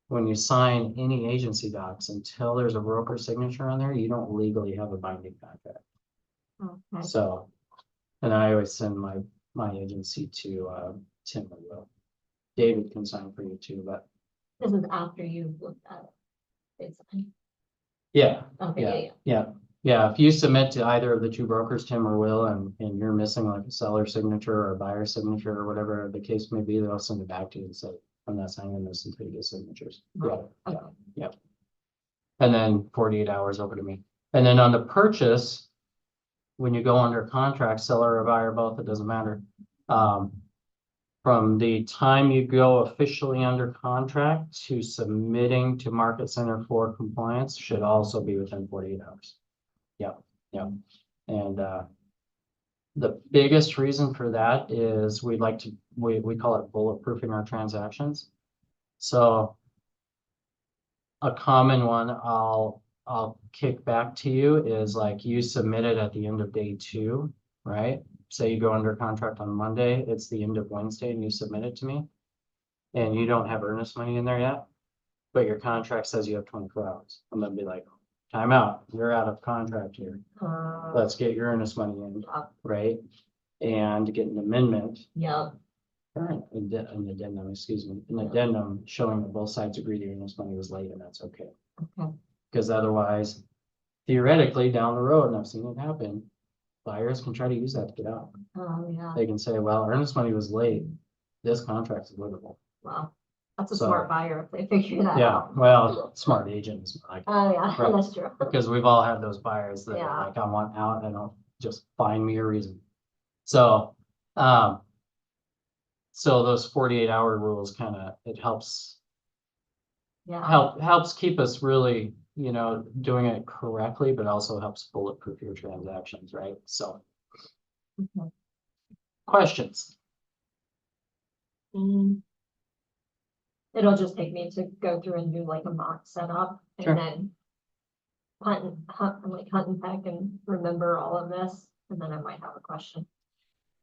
when you sign any agency docs, until there's a broker signature on there, you don't legally have a binding contract. Okay, So, and I always send my agency to Tim or Will. David can sign for you too, but this is after you've looked at it. It's fine. yeah, Okay, yeah. yeah. If you submit to either of the 2 brokers, Tim or Will, and you're missing like a seller signature or a buyer signature or whatever the case may be, they'll send it back to you and say, I'm not signing this until you get signatures. Right, Yeah, okay. yeah. And then 48 hours over to me. And then on the purchase, when you go under contract, seller or buyer, both, it doesn't matter. from the time you go officially under contract to submitting to Market Center for compliance should also be within 48 hours. Yep, yep. And the biggest reason for that is we call it bulletproofing our transactions. So a common one I'll kick back to you is like you submitted at the end of day 2, right? Say you go under contract on Monday, it's the end of Wednesday and you submit it to me. And you don't have earnest money in there yet, but your contract says you have 24 hours. I'm gonna be like, time out, you're out of contract here. Let's get your earnest money in, right? And get an amendment. Yeah. An addendum, excuse me, an addendum showing that both sides agree the earnest money was late and that's okay. Okay. Because otherwise, theoretically, down the road, and I've seen it happen, buyers can try to use that to get out. Oh, yeah. They can say, well, earnest money was late. This contract is livable. Wow. That's a So- smart buyer if they figure that Yeah, out. well, smart agents, like, Oh, yeah, Right. that's true. because we've all had those buyers that Yeah. are like, I want out, and don't just find me a reason. So, so those 48-hour rules kind of, it helps Yeah. helps keep us really, doing it correctly, but also helps bulletproof your transactions, right? So, Mhm. questions? Mm. It'll just take me to go through and do like a mock setup Sure. and then hunt and peck and remember all of this, and then I might have a question.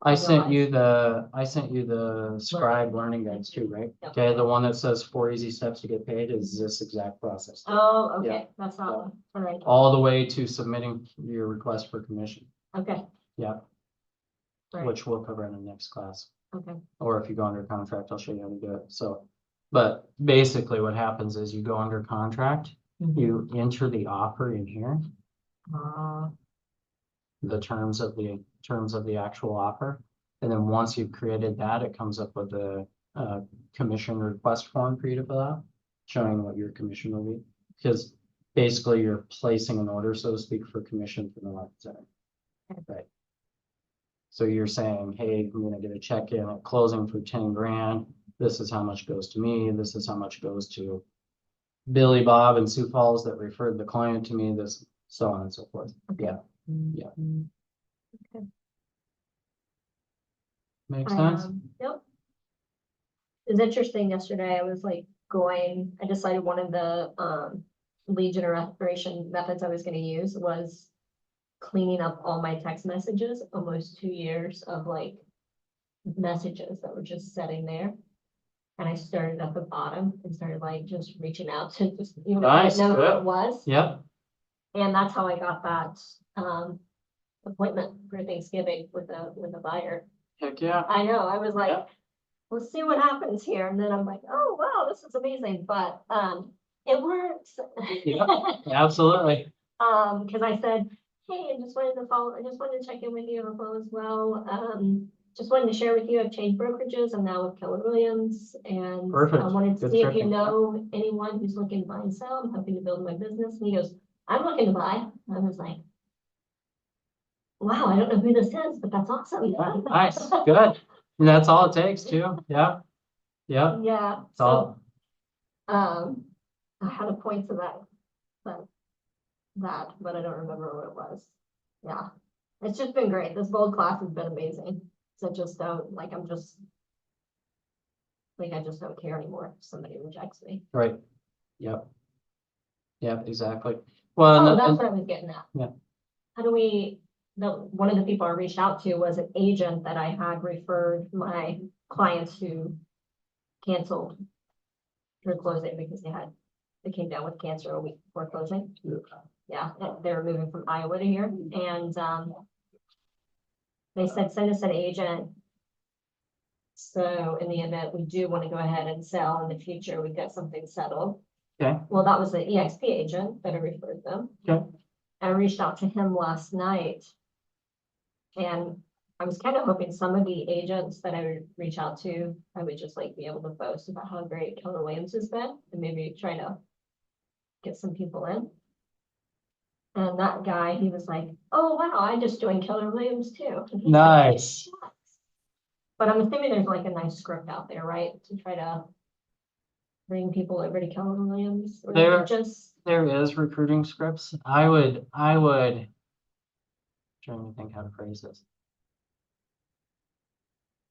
I sent you the scribe learning guides too, right? Yep. Okay, the one that says 4 easy steps to get paid is this exact process. Oh, okay, Yeah. that's not, all right, All the way to submitting your request for commission. okay. Yeah. Right. Which we'll cover in the next class. Okay, Or if you go under contract, I'll show you how to do it. So, but basically what happens is you go under contract, you enter the offer in here, the terms of the actual offer. And then once you've created that, it comes up with a commission request form for you to fill out, showing what your commission will be. Because basically you're placing an order, so to speak, for commission from the market center. Right. So you're saying, hey, I'm gonna get a check in at closing for 10 grand. This is how much goes to me. This is how much goes to Billy, Bob, and Sioux Falls that referred the client to me, this, so on and so forth. Okay. Yeah. Yeah. Okay. Makes sense? Yep. It was interesting yesterday, I was like I decided one of the lead generation methods I was gonna use was cleaning up all my text messages, almost 2 years of like messages that were just sitting there. And I started at the bottom and started like just reaching out to just, Nice, know who good. it was. Yep. And that's how I got that appointment for Thanksgiving with the buyer. Heck yeah. I know, I was like, Yeah. let's see what happens here. And then I'm like, oh, wow, this is amazing. But it works. Yeah, absolutely. Because I said, hey, I just wanted to check in with you on the phone as well. Just wanted to share with you, I've changed brokerages. I'm now with Keller Williams, and Perfect. I wanted to Good see if you checking. know anyone who's looking to buy and sell. I'm hoping to build my business. And he goes, I'm looking to buy. And I was like, wow, I don't know who this is, but that's awesome. Yeah, nice, good. And that's all it takes too. Yeah. Yeah. Yeah. It's all, I had a point to that, but I don't remember what it was. Yeah, it's just been great. This bold class has been amazing. So I just don't like. I just don't care anymore if somebody rejects me. right. Yep. Yep, exactly. Well, Oh, that's what I was getting at. Yeah. How do one of the people I reached out to was an agent that I had referred my clients who canceled their closing because they came down with cancer a week before closing. Yeah, they were moving from Iowa to here, and they said, send us an agent. So in the event we do want to go ahead and sell in the future, we get something settled. Okay. Well, that was the EXP agent that I referred them. Okay. I reached out to him last night. And I was kind of hoping some of the agents that I would reach out to, I would just like be able to boast about how great Keller Williams has been and maybe try to get some people in. And that guy, he was like, oh, wow, I just joined Keller Williams too. And he's like, nice. But I'm assuming there's like a nice script out there, right, to try to bring people over to Keller Williams or There- just, There is recruiting scripts. Trying to think how to phrase this.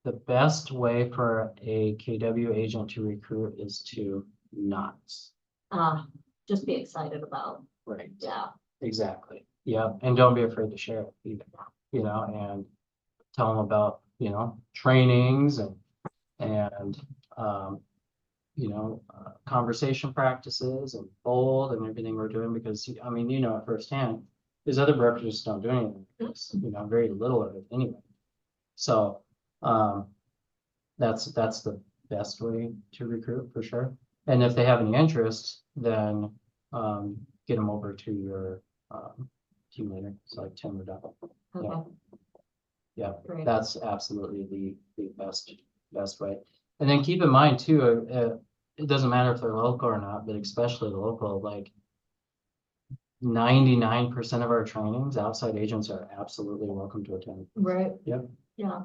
The best way for a KW agent to recruit is to not. just be excited about, Right. yeah. Exactly. Yeah, and don't be afraid to share it either, and tell them about, trainings and, conversation practices and bold and everything we're doing because, I mean, it firsthand. These other brokerages don't do anything like this, very little of it anyway. So, that's the best way to recruit for sure. And if they have any interest, then, get them over to your, team leader, so like Tim or Doug. Okay, Yeah, great. that's absolutely the best way. And then keep in mind too, it doesn't matter if they're local or not, but especially the local, like 99% of our trainings, outside agents are absolutely welcome to attend. Right. Yep. Yeah.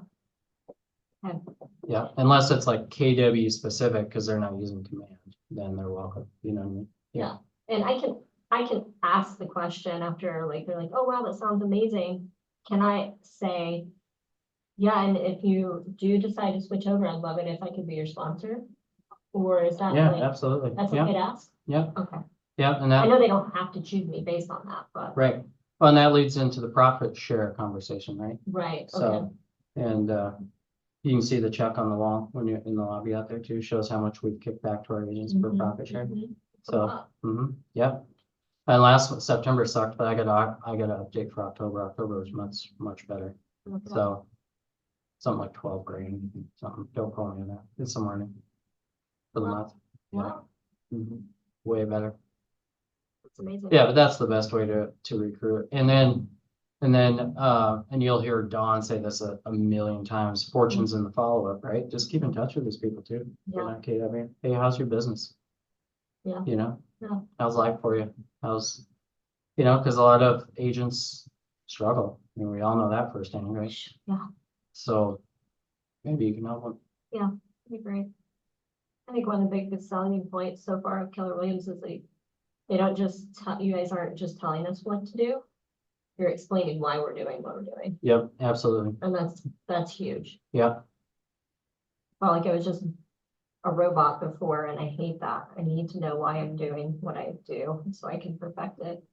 Okay. Yeah, unless it's like KW specific, because they're not using command, then they're welcome, you know what I mean? Yeah, and I can ask the question after, like, they're like, oh, wow, that sounds amazing. Can I say, yeah, and if you do decide to switch over, I'd love it if I could be your sponsor? Or is that Yeah, like, absolutely. that's Yeah, okay to ask? yeah, Okay, yeah, and I that, know they don't have to choose me based on that, but, right. Well, and that leads into the profit share conversation, right? right, okay, So, and, you can see the check on the wall when you're in the lobby out there too, shows how much we've kicked back to our agents per Mhm, profit share. mhm. It's a So, lot. yeah. And last September sucked, but I got an update for October. October was much better. Okay. So something like 12 grand, something. Don't quote me on that. It's somewhere in for the Wow. month. Wow, Way better. that's amazing. Yeah, but that's the best way to recruit. And then and you'll hear Dawn say this a million times, fortunes in the follow-up, right? Just keep in touch with these people too. They're Yeah. not KW. Hey, how's your business? Yeah. Yeah. Yeah. How's life for you? How's, because a lot of agents struggle. I mean, we all know that firsthand, right? Yeah. So maybe you can help them. Yeah, that'd be great. I think one of the big selling points so far of Keller Williams is they don't just tell, you guys aren't just telling us what to do. You're explaining why we're doing what we're doing. Yep, absolutely. And that's huge. Yep. Well, like I was just a robot before and I hate that. I need to know why I'm doing what I do so I can perfect it.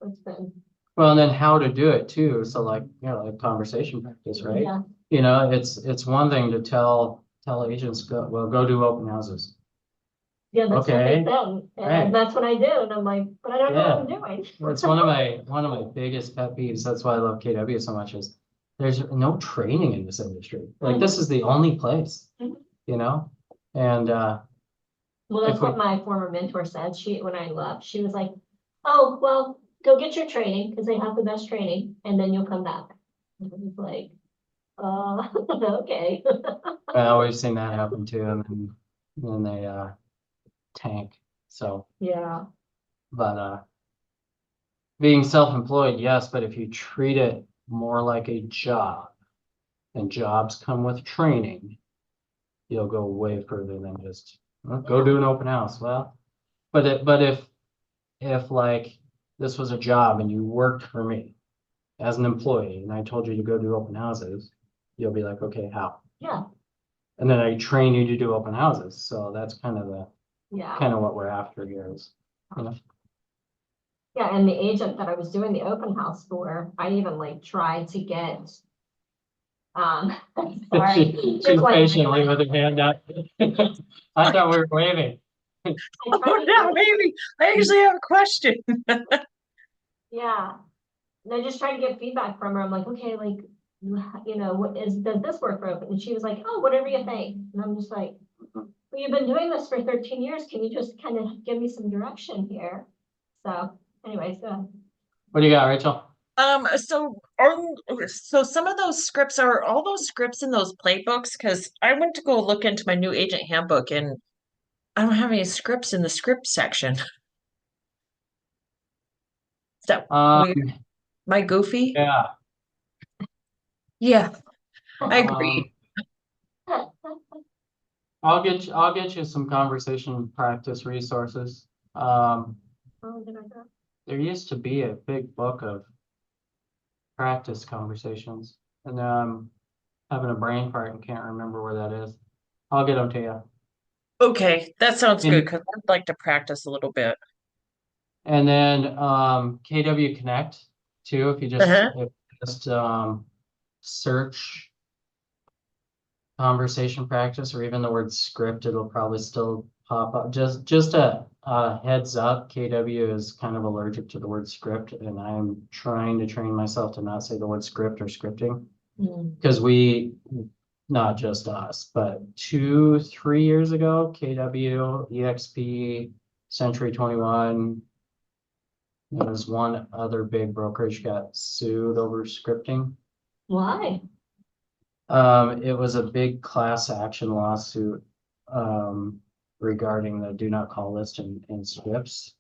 So it's been, Well, and then how to do it too. So like, like conversation practice, right? yeah, It's one thing to tell agents go do open houses. yeah, that's what Okay. they said. Right. And that's what I do. And I'm like, but I don't know what I'm doing. It's one of my biggest pet peeves. That's why I love KW so much is there's no training in this industry. Like this is the only place, Mhm. And Well, that's if we- what my former mentor said. When I left, she was like, oh, well, go get your training because they have the best training and then you'll come back. And I was like, okay. I always seen that happen too, and then they tank. So, Yeah, but being self-employed, yes, but if you treat it more like a job, and jobs come with training, you'll go way further than just go do an open house. Well, but if like this was a job and you worked for me as an employee and I told you to go do open houses, you'll be like, okay, how? yeah, And then I train you to do open houses. So that's kind of yeah. what we're after here is, Yeah, and the agent that I was doing the open house for, I even like tried to get, sorry. She's just like patiently really- with her hand up. I thought we were waving. I Oh, tried to no, get- maybe. I actually have a question. Yeah, and I just tried to get feedback from her. I'm like, okay, like, does this work for open? And she was like, oh, whatever you think. And I'm just like, well, you've been doing this for 13 years. Can you just kind of give me some direction here? So anyways, What do you got, Rachel? So some of those scripts are all those scripts in those playbooks, because I went to go look into my new agent handbook and I don't have any scripts in the script section. Is that weird? Am I goofy? Yeah. Yeah, I agree. I'll get you some conversation practice resources. Oh, did I go? There used to be a big book of practice conversations, and then I'm having a brain fart and can't remember where that is. I'll get them to you. Okay, that sounds good And because I'd like to practice a little bit. and then KW Connect too, if you Uh-huh. just search conversation practice or even the word script, it'll probably still pop up. Just a heads up, KW is kind of allergic to the word script, and I'm trying to train myself to not say the word script or scripting. Mm. Because we, not just us, but 2-3 years ago, KW, EXP, Century 21, there was one other big brokerage got sued over scripting. Why? It was a big class action lawsuit regarding the do not call list in scripts.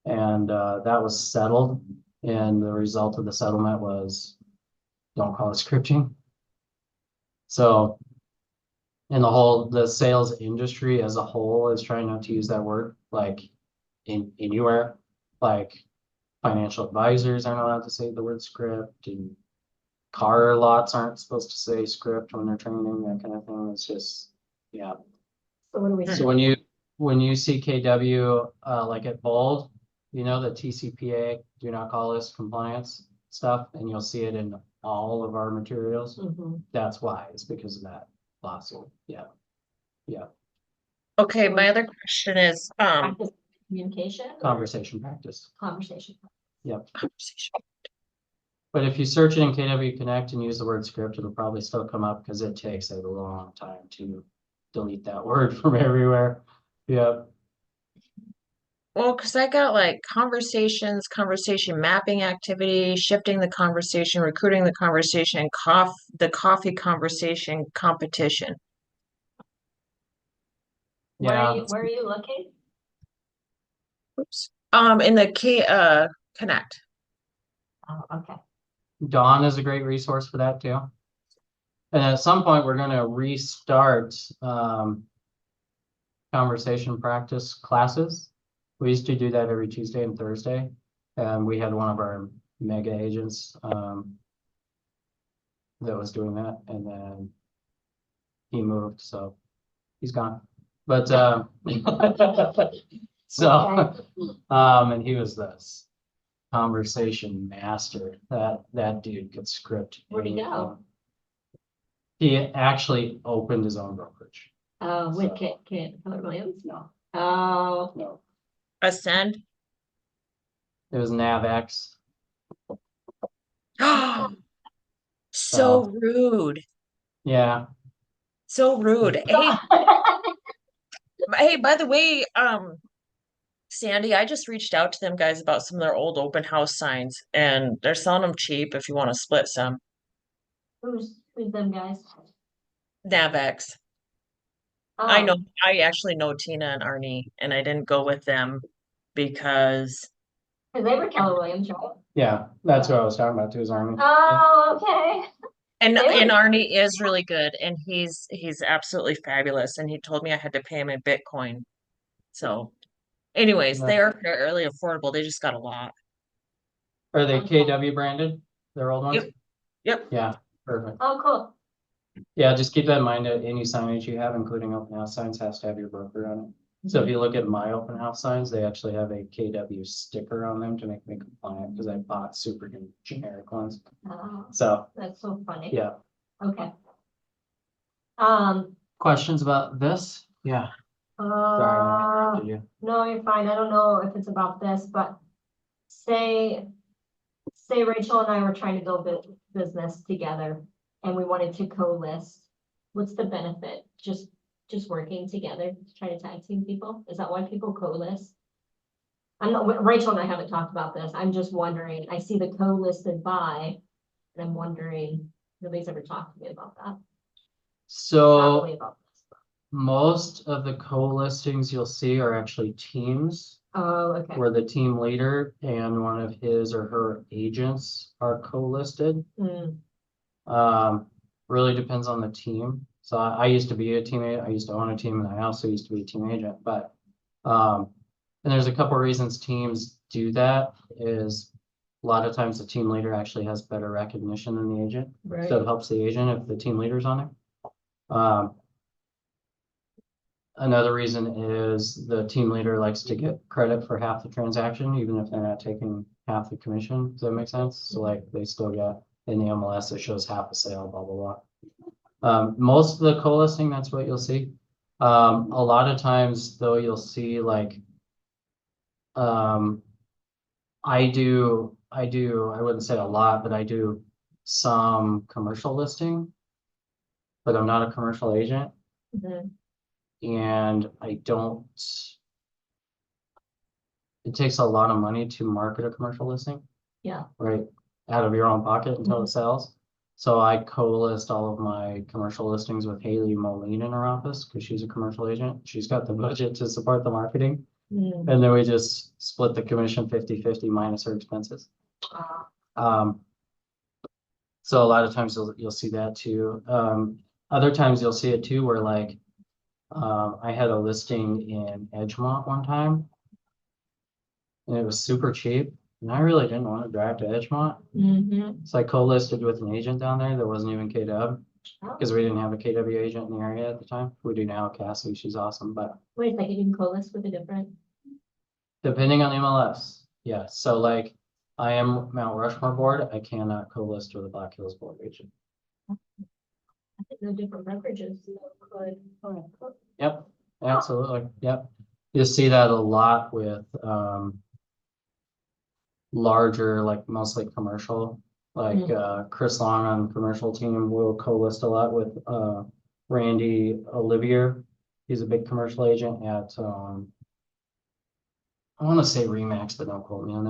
And that was settled, and the result of the settlement was don't call it scripting. So, and the sales industry as a whole is trying not to use that word, like anywhere, like financial advisors aren't allowed to say the word script, and car lots aren't supposed to say script when they're training, that kind of thing. It's just, yeah. So what do we So say? when you see KW like at bold, you know, the TCPA, do not call list compliance stuff, and you'll see it in all of our materials. Mhm. That's why, it's because of that lawsuit. Yeah. Yeah. Okay, my other question is, Practice communication or Conversation practice. conversation? Yep. conversation. But if you search it in KW Connect and use the word script, it'll probably still come up because it takes a long time to delete that word from everywhere. Yep. Well, because I got like conversations, conversation mapping activity, shifting the conversation, recruiting the conversation, the coffee conversation competition. Yeah. Where are you looking? Oops. In the Connect. Oh, okay. Dawn is a great resource for that too. And at some point, we're going to restart conversation practice classes. We used to do that every Tuesday and Thursday. And we had one of our mega agents that was doing that. And then he moved, so he's gone. But so, and he was this conversation master. That dude could script Where'd he go? anything. He actually opened his own brokerage. Oh, with So- Keller Williams? No, Oh, no, Ascend. it was NavX. So rude. Yeah, So rude. Hey, by the way, Sandy, I just reached out to them guys about some of their old open house signs, and they're selling them cheap if you want to split some. who's them guys? Navex. I Oh, know, I actually know Tina and Arnie, and I didn't go with them because because they were Keller Williams, right? yeah, that's what I was talking about too, is Army. Oh, okay. and They were- Arnie is really good, and he's absolutely fabulous, and he told me I had to pay him in Bitcoin. So, anyways, Yeah. they are fairly affordable. They just got a lot. Are they Okay. KW branded? Their old ones? Yep. Yep. Yeah, perfect. Oh, cool. Yeah, just keep that in mind that any signage you have, including open house signs, has to have your broker on it. So if you look at my open house signs, they actually have a KW sticker on them to make me compliant because I bought super generic ones. Oh, So, that's so funny. yeah. Okay. Questions about this? Yeah. Sorry, I interrupted you. No, you're fine. I don't know if it's about this, but say Rachel and I were trying to build a business together and we wanted to co-list. What's the benefit? Just working together to try to tag team people? Is that why people co-list? I'm not, Rachel and I haven't talked about this. I'm just wondering. I see the co-listed by, and I'm wondering, nobody's ever talked to me about that. Not So really about this. most of the co-listings you'll see are actually teams Oh, okay. where the team leader and one of his or her agents are co-listed. Mm, really depends on the team. So I used to be a teammate, I used to own a team, and I also used to be a team agent, but and there's a couple reasons teams do that is a lot of times the team leader actually has better recognition than the agent. Right. So it helps the agent if the team leader's on there. Another reason is the team leader likes to get credit for half the transaction, even if they're not taking half the commission. Does that make sense? So like they still get in the MLS, it shows half a sale, blah, blah, blah. Most of the co-listing, that's what you'll see. A lot of times though, you'll see like, I wouldn't say a lot, but I do some commercial listing, but I'm not a commercial agent. Mhm. And I don't, it takes a lot of money to market a commercial listing, Yeah, right? Out of your own pocket until Mhm. it sells. So I co-list all of my commercial listings with Haley Moline in her office because she's a commercial agent. She's got the budget to support the marketing. Mm. And then we just split the commission 50-50 minus her expenses. Um, so a lot of times you'll see that too. Other times you'll see it too where like I had a listing in Edgemont one time and it was super cheap and I really didn't want to drive to Edgemont. Mhm. So I co-listed with an agent down there that wasn't even KW Oh, because we didn't have a KW agent in the area at the time. We do now, Cassie, she's awesome, but wait a second, you can co-list with a different, depending on the MLS, yeah. So like I am Mount Rushmore board, I cannot co-list with a Black Hills board agent. I think no different beverages. Could. Yep, absolutely, yep. You see that a lot with larger, like mostly commercial, like Chris Long on the commercial team will co-list a lot with Randy Olivier. He's a big commercial agent at I want to say Remax, but don't quote me on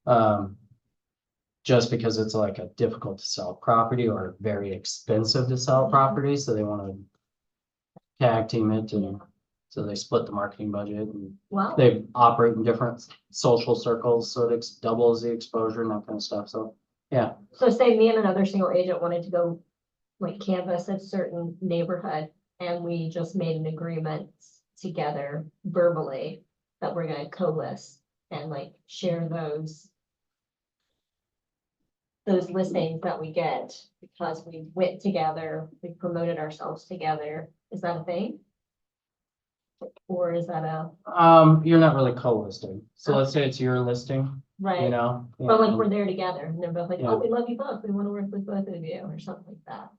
that. Just because it's like a difficult to sell property or very expensive to sell property, so they want to tag team it, and so they split the marketing budget, and Wow. they operate in different social circles, so it doubles the exposure and that kind of stuff. So yeah, So say me and another single agent wanted to go like canvas a certain neighborhood and we just made an agreement together verbally that we're gonna co-list and like share those listings that we get because we went together, we promoted ourselves together. Is that a thing? Or is that a, you're not really co-listing. So let's say it's your listing, you right? know, But like and- we're there together and they're both like, Yeah. oh, we love you both. We want to work with both of you or something like that.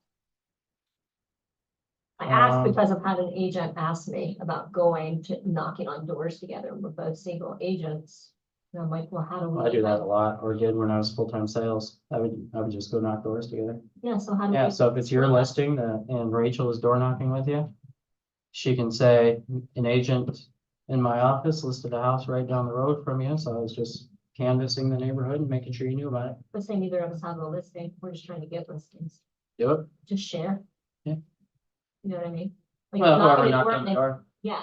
I asked because I've had an agent ask me about going to knocking on doors together. We're both single agents. And I'm like, well, how do we? I do that a lot, or did when I was full-time sales. I would just go knock doors together. Yeah, so how do we? Yeah, so if it's your listing and Rachel is door knocking with you, she can say, an agent in my office listed a house right down the road from you, so I was just canvassing the neighborhood and making sure you knew about it. But say neither of us have a listing. We're just trying to get listings. Do it. Just share. Yeah. You know what I mean? Like Well, knocking whoever a knocked door on the and- door. Yeah.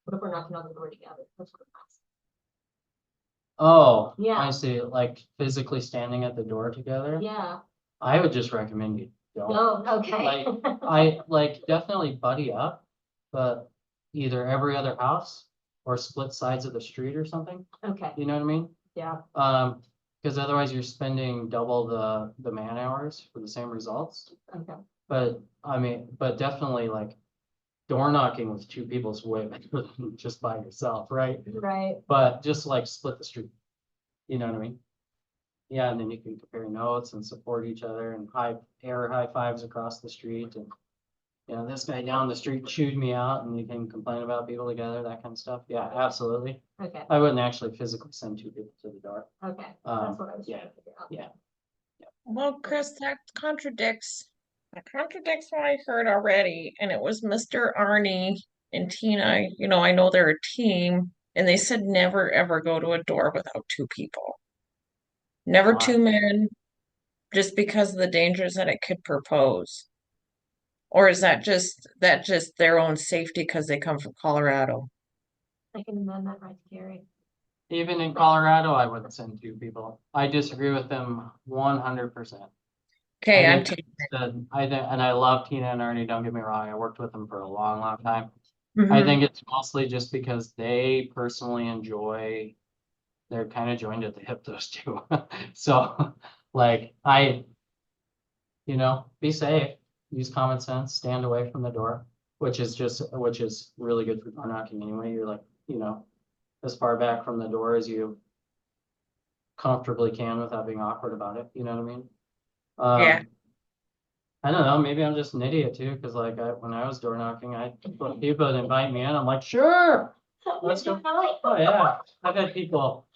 What if we're knocking on the door together? That's what I'm asking. Oh, Yeah. I see, like physically standing at the door together. Yeah. I would just recommend you don't. Oh, okay. I like definitely buddy up, but either every other house or split sides of the street or something, Okay, you know what I mean? yeah, Because otherwise you're spending double the man hours for the same results. okay. But I mean, but definitely like door knocking with two people's way better than just by yourself, right? Right. But just like split the street, you know what I mean? Yeah, and then you can compare notes and support each other and high fives across the street, and you know, this guy down the street chewed me out, and you can complain about people together, that kind of stuff. Yeah, absolutely. Okay, I wouldn't actually physically send two people to the door. okay. Um, That's what I was trying yeah, to figure out. yeah. Well, Chris, that contradicts what I heard already. And it was Mr. Arnie and Tina. You know, I know they're a team, and they said never ever go to a door without two people. Never Why? two men, just because of the dangers that it could propose. Or is that just their own safety because they come from Colorado? I can amend that right, Gary. Even in Colorado, I wouldn't send two people. I disagree with them 100%. Okay, I'm think, taking. and I love Tina and Ernie, don't get me wrong, I worked with them for a long, long time. I Mhm. think it's mostly just because they personally enjoy, they're kind of joined at the hip, those two. So, like, be safe, use common sense, stand away from the door, which is really good for door knocking anyway. You're like, as far back from the door as you comfortably can without being awkward about it. You know what I mean? Yeah. I don't know, maybe I'm just an idiot too, because when I was door knocking, people would invite me in, I'm like, sure, let's go. Oh yeah, I've had people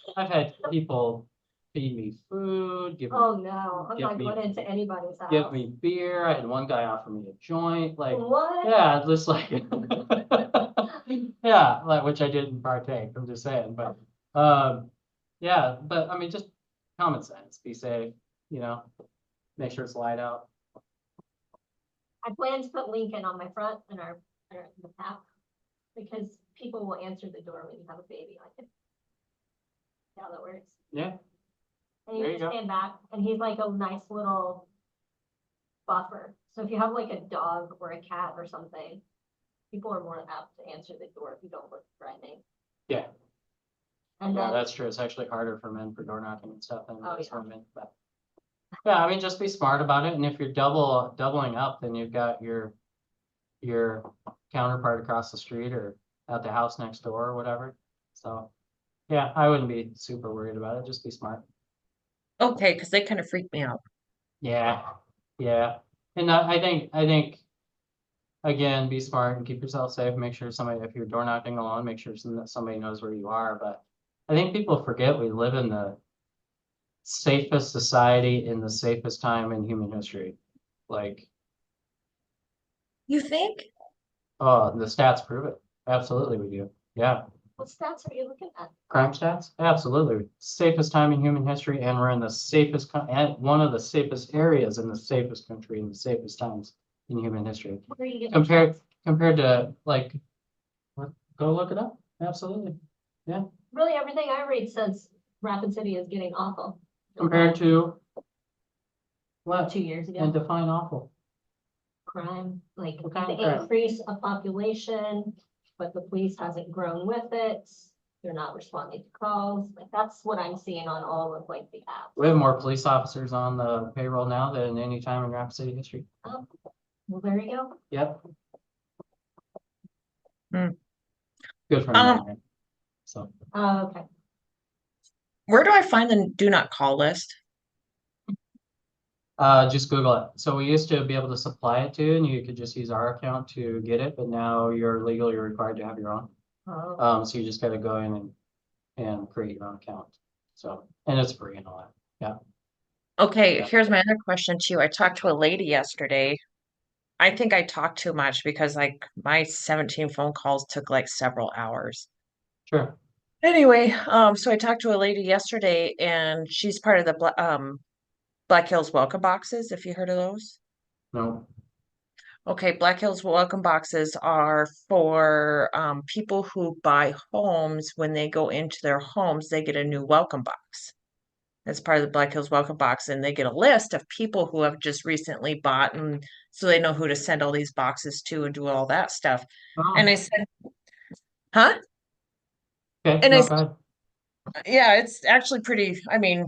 feed me food, Oh, no, I'm give not me- going into anybody's give house. me beer. I had one guy offer me a joint, like, What? yeah, just like, yeah, like, which I didn't partake, I'm just saying, but, yeah, but I mean, just common sense, be safe, make sure it's light out. I plan to put Lincoln on my front and the path, because people will answer the door when you have a baby on it. How that works. Yeah, And There you you just go. stand back, and he's like a nice little buffer. So if you have like a dog or a cat or something, people are more apt to answer the door if you don't look threatening. yeah, And yeah, then, that's true. It's actually harder for men for door knocking and stuff than it is yeah. for women, but. Yeah, I mean, just be smart about it, and if you're doubling up, then you've got your counterpart across the street or at the house next door or whatever. So, yeah, I wouldn't be super worried about it. Just be smart. Okay, because they kind of freak me out. Yeah, yeah. And I think again, be smart and keep yourself safe. Make sure if you're door knocking alone, make sure somebody knows where you are. But I think people forget we live in the safest society in the safest time in human history. Like, You think? oh, the stats prove it. Absolutely, we do. Yeah. what stats are you looking at? Crime stats? Absolutely. Safest time in human history, and we're in the one of the safest areas in the safest country in the safest times in human history. Where are you getting Compared stats? compared to go look it up. Absolutely. Yeah. Really, everything I read says Rapid City is getting awful. Compared to what? 2 years ago. And define awful. Crime, like What kind the of crime? increase of population, but the police hasn't grown with it. They're not responding to calls. Like, that's what I'm seeing on all of like the apps. We have more police officers on the payroll now than any time in Rapid City history. Oh, well, there you go. Yep. Hmm. Good for environment. So. Okay. Where do I find the do not call list? Just Google it. So we used to be able to supply it to you, and you could just use our account to get it, but now you're legally required to have your own. Oh, So you just got to go in and create your own account. So, and it's free and all that. Yeah. Okay, Yeah. here's my other question too. I talked to a lady yesterday. I think I talked too much because like my 17 phone calls took like several hours. Sure. Anyway, so I talked to a lady yesterday and she's part of the Black Hills Welcome Boxes, if you heard of those. No. Okay, Black Hills Welcome Boxes are for people who buy homes. When they go into their homes, they get a new welcome box. As part of the Black Hills Welcome Box, and they get a list of people who have just recently bought, and so they know who to send all these boxes to and do all that stuff. And I Oh, said, huh? okay. And I No, said, go ahead. yeah, it's actually pretty, I mean,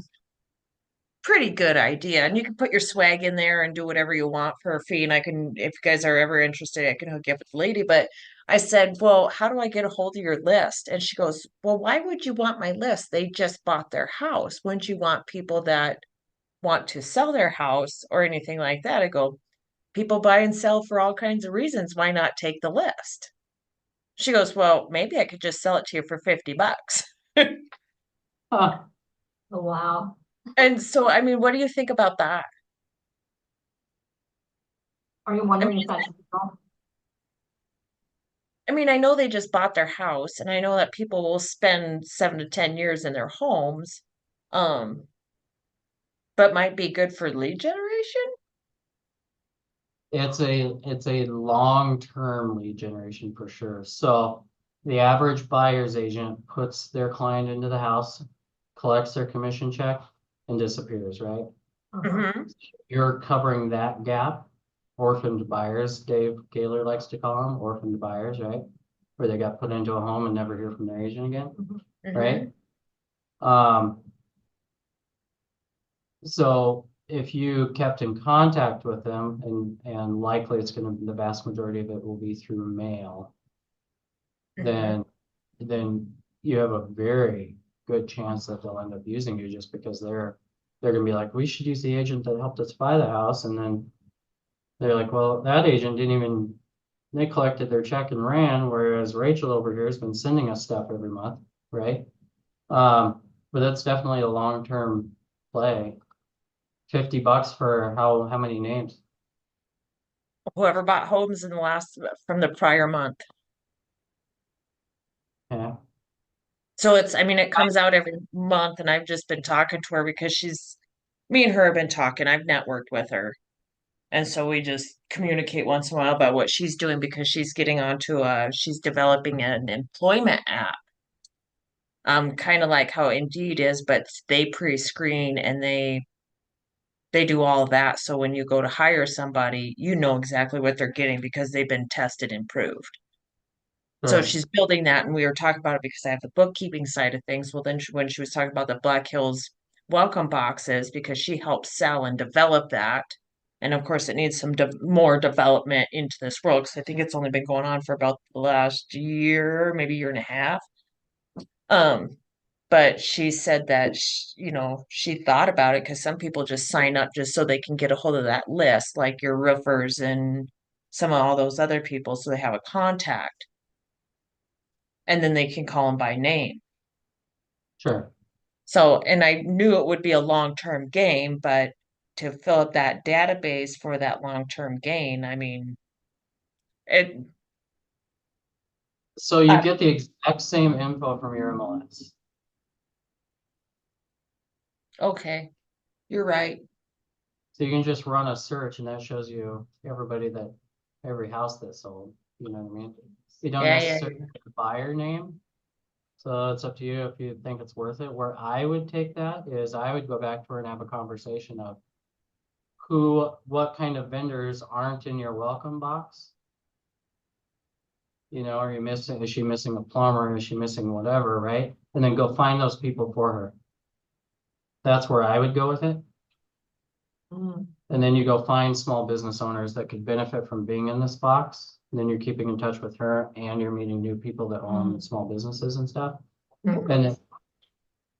pretty good idea. And you can put your swag in there and do whatever you want for a fee. And I can, if you guys are ever interested, I can hook you up with the lady. But I said, well, how do I get a hold of your list? And she goes, well, why would you want my list? They just bought their house. Wouldn't you want people that want to sell their house or anything like that? I go, people buy and sell for all kinds of reasons. Why not take the list? She goes, well, maybe I could just sell it to you for $50. Huh. oh, wow. And so, I mean, what do you think about that? Are you I wondering mean, if that's real? I know they just bought their house, and I know that people will spend 7 to 10 years in their homes, um, but might be good for lead generation. It's a long-term lead generation for sure. So the average buyer's agent puts their client into the house, collects their commission check, and disappears, right? Uh-huh. You're covering that gap. Orphaned buyers, Dave Gaylor likes to call them, orphaned buyers, right? Where they got put into a home and never hear from their agent again, right? Um, so if you kept in contact with them, and likely it's gonna, the vast majority of it will be through mail, then you have a very good chance that they'll end up using you, just because they're gonna be like, we should use the agent that helped us buy the house, and then they're like, well, that agent didn't even, they collected their check and ran, whereas Rachel over here has been sending us stuff every month, right? But that's definitely a long-term play. $50 for how many names? Whoever bought homes in the last from the prior month. Yeah, So it's, I mean, it comes out every month, and I've just been talking to her because me and her have been talking. I've networked with her. And so we just communicate once in a while about what she's doing because she's developing an employment app. Kind of like how Indeed is, but they pre-screen and they do all of that. So when you go to hire somebody, you know exactly what they're getting because they've been tested and proved. So sure, she's building that, and we were talking about it because I have the bookkeeping side of things. Well, then when she was talking about the Black Hills welcome boxes, because she helped sell and develop that, and of course, it needs some more development into this world because I think it's only been going on for about the last year, maybe year and a half. Um, but she said that she thought about it because some people just sign up just so they can get a hold of that list, like your roofers and some of all those other people, so they have a contact and then they can call them by name. sure. So, and I knew it would be a long-term game, but to fill up that database for that long-term gain, I mean, it, So you uh, get the exact same info from your MLS. okay, you're right. So you can just run a search and that shows you every house that's sold, you know what I mean? You don't Yeah, yeah, necessarily get a buyer name. So it's up to you if you think it's worth it. Where I would take that is I would go back to her and have a conversation of what kind of vendors aren't in your welcome box? Is she missing a plumber? Is she missing whatever, right? And then go find those people for her. That's where I would go with it. Mm. And then you go find small business owners that could benefit from being in this box. And then you're keeping in touch with her and you're meeting new people that own small businesses and stuff. Mhm. And then,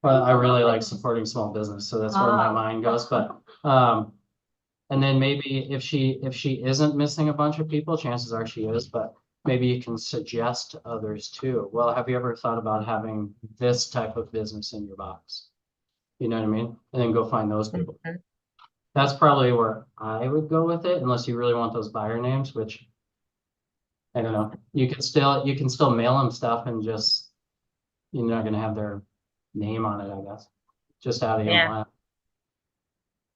well, I really like supporting small business, so that's where my mind goes. But and then maybe if she isn't missing a bunch of people, chances are she is, but maybe you can suggest others too. Well, have you ever thought about having this type of business in your box? You know what I mean? And then go find those people. Mhm. That's probably where I would go with it, unless you really want those buyer names, which I don't know. You can still mail them stuff and just, you're not gonna have their name on it, I guess. Just out of the Yeah, MLS.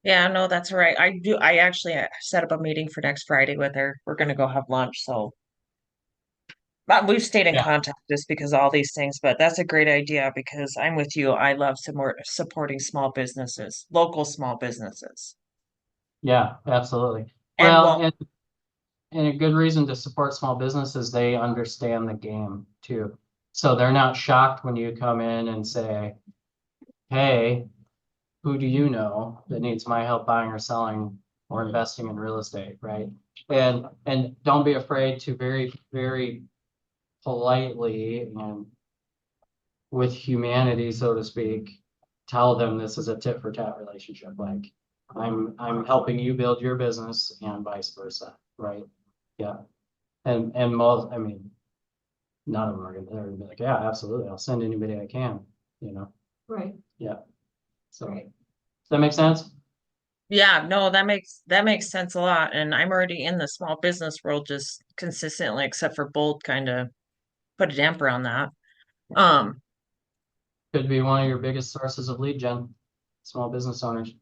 yeah, no, that's all right. I actually set up a meeting for next Friday with her. We're gonna go have lunch, so. But we've stayed in Yeah, contact just because of all these things, but that's a great idea because I'm with you. I love supporting small businesses, local small businesses. yeah, absolutely. And Well, well, and a good reason to support small businesses, they understand the game too. So they're not shocked when you come in and say, hey, who do you know that needs my help buying or selling or investing in real estate, right? And don't be afraid to very, very politely and with humanity, so to speak, tell them this is a tit for tat relationship. Like I'm helping you build your business and vice versa, right? Yeah. And most, I mean, none of them are gonna be like, yeah, absolutely, I'll send anybody I can, you know? Right, Yeah. So, does right. that make sense? yeah, no, that makes sense a lot. And I'm already in the small business world just consistently, except for Bolt kind of put a damper on that. Um, Could be one of your biggest sources of lead gen, small business owners.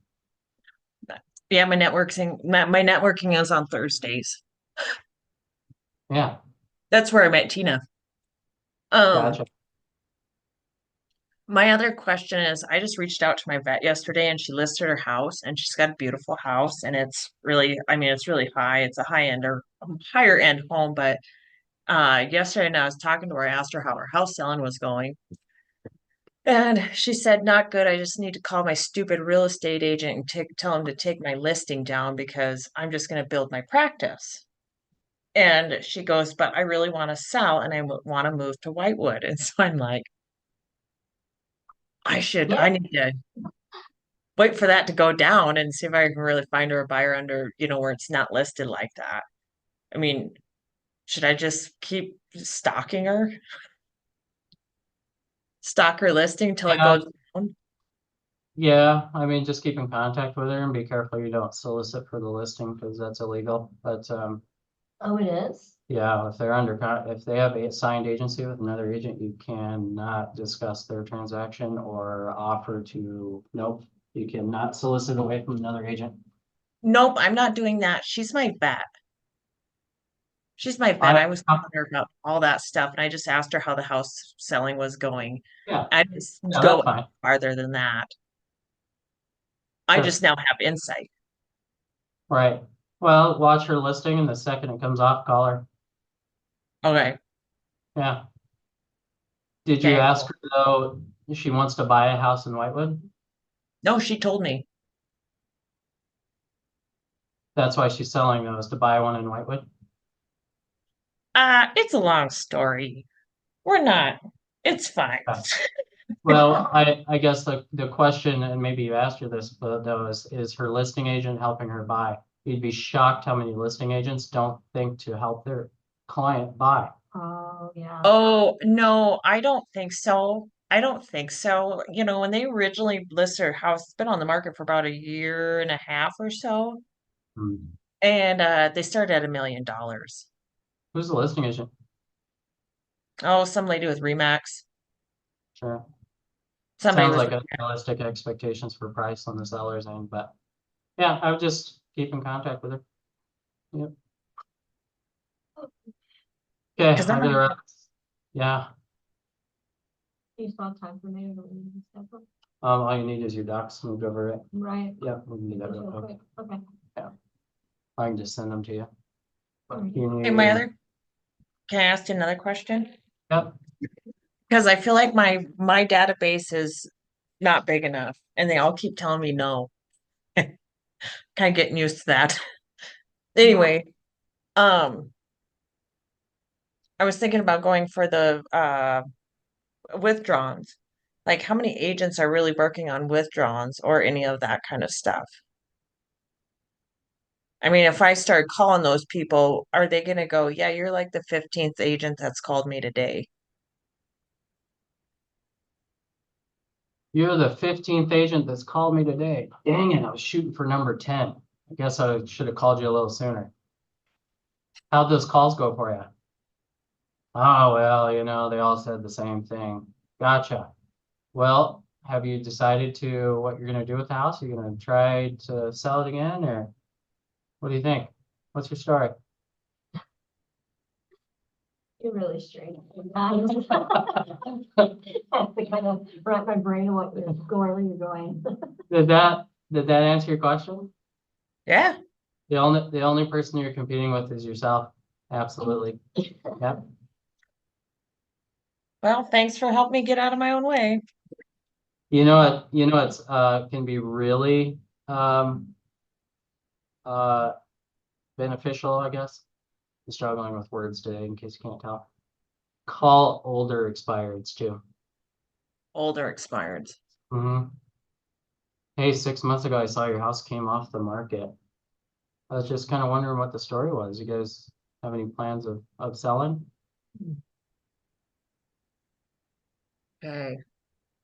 yeah, my networking is on Thursdays. Yeah, That's where I met Tina. Um, gotcha. My other question is, I just reached out to my vet yesterday and she listed her house and she's got a beautiful house and it's really, I mean, it's really high. It's a high end or higher end home, but yesterday when I was talking to her, I asked her how her house selling was going. And she said, not good. I just need to call my stupid real estate agent and tell him to take my listing down because I'm just going to build my practice. And she goes, but I really want to sell and I want to move to Whitewood. And so I'm like, I Yeah, need to wait for that to go down and see if I can really find her a buyer under, where it's not listed like that. I mean, should I just keep stalking her? Stalk her listing till it Yeah, goes down? yeah, I mean, just keep in contact with her and be careful you don't solicit for the listing because that's illegal. But oh, it is? yeah, if they're if they have a signed agency with another agent, you cannot discuss their transaction or offer to, nope, you cannot solicit away from another agent. Nope, I'm not doing that. She's my vet. She's my vet. I, I was talking to her about all that stuff, and I just asked her how the house selling was going. yeah, I just yeah, go that's fine. farther than that. I Sure. just now have insight. Right. Well, watch her listing and the second it comes off, call her. Okay. Yeah. Did you Okay. ask her though, if she wants to buy a house in Whitewood? No, she told me. That's why she's selling those, to buy one in Whitewood? It's a long story. We're not. It's fine. Okay. Well, I guess the question, and maybe you asked her this, but though, is her listing agent helping her buy? You'd be shocked how many listing agents don't think to help their client buy. Oh, yeah. Oh, no, I don't think so. I don't think so. When they originally listed her house, it's been on the market for about a year and a half or so. Hmm. And they started at $1 million. Who's the listing agent? Oh, some lady with Remax. Sure. Somebody Sounds with like a realistic expectations for price on the seller's end, but yeah, I would just keep in contact with her. Yep. Okay, because I gotta wrap. Yeah, You still have time for me to leave and stuff? all you need is your docs moved over it. Right. Yep, we can do that Just real real quick. quick. Okay. I can just send them to you. Alright. You Hey, my need, other, can I ask you another question? yep, Because I feel like my database is not big enough, and they all keep telling me no. Kind of getting used to that. Yeah. Anyway, um, I was thinking about going for the withdrawals. Like, how many agents are really working on withdrawals or any of that kind of stuff? I mean, if I start calling those people, are they gonna go, yeah, you're like the 15th agent that's called me today? you're the 15th agent that's called me today. Dang it, I was shooting for number 10. I guess I should have called you a little sooner. How'd those calls go for you? Oh, well, they all said the same thing. Gotcha. Well, have you decided to what you're gonna do with the house? You're gonna try to sell it again, or what do you think? What's your story? You're really strange. I have to kind of wrap my brain what you're going, where you're going. Did that answer your question? Yeah. The only person you're competing with is yourself. Absolutely. Yep. Well, thanks for helping me get out of my own way. It's can be really um uh beneficial, I guess. I'm struggling with words today in case you can't tell. Call older expireds too. Older expired. Hmm. Hey, 6 months ago I saw your house came off the market. I was just kind of wondering what the story was. You guys have any plans of selling? Okay.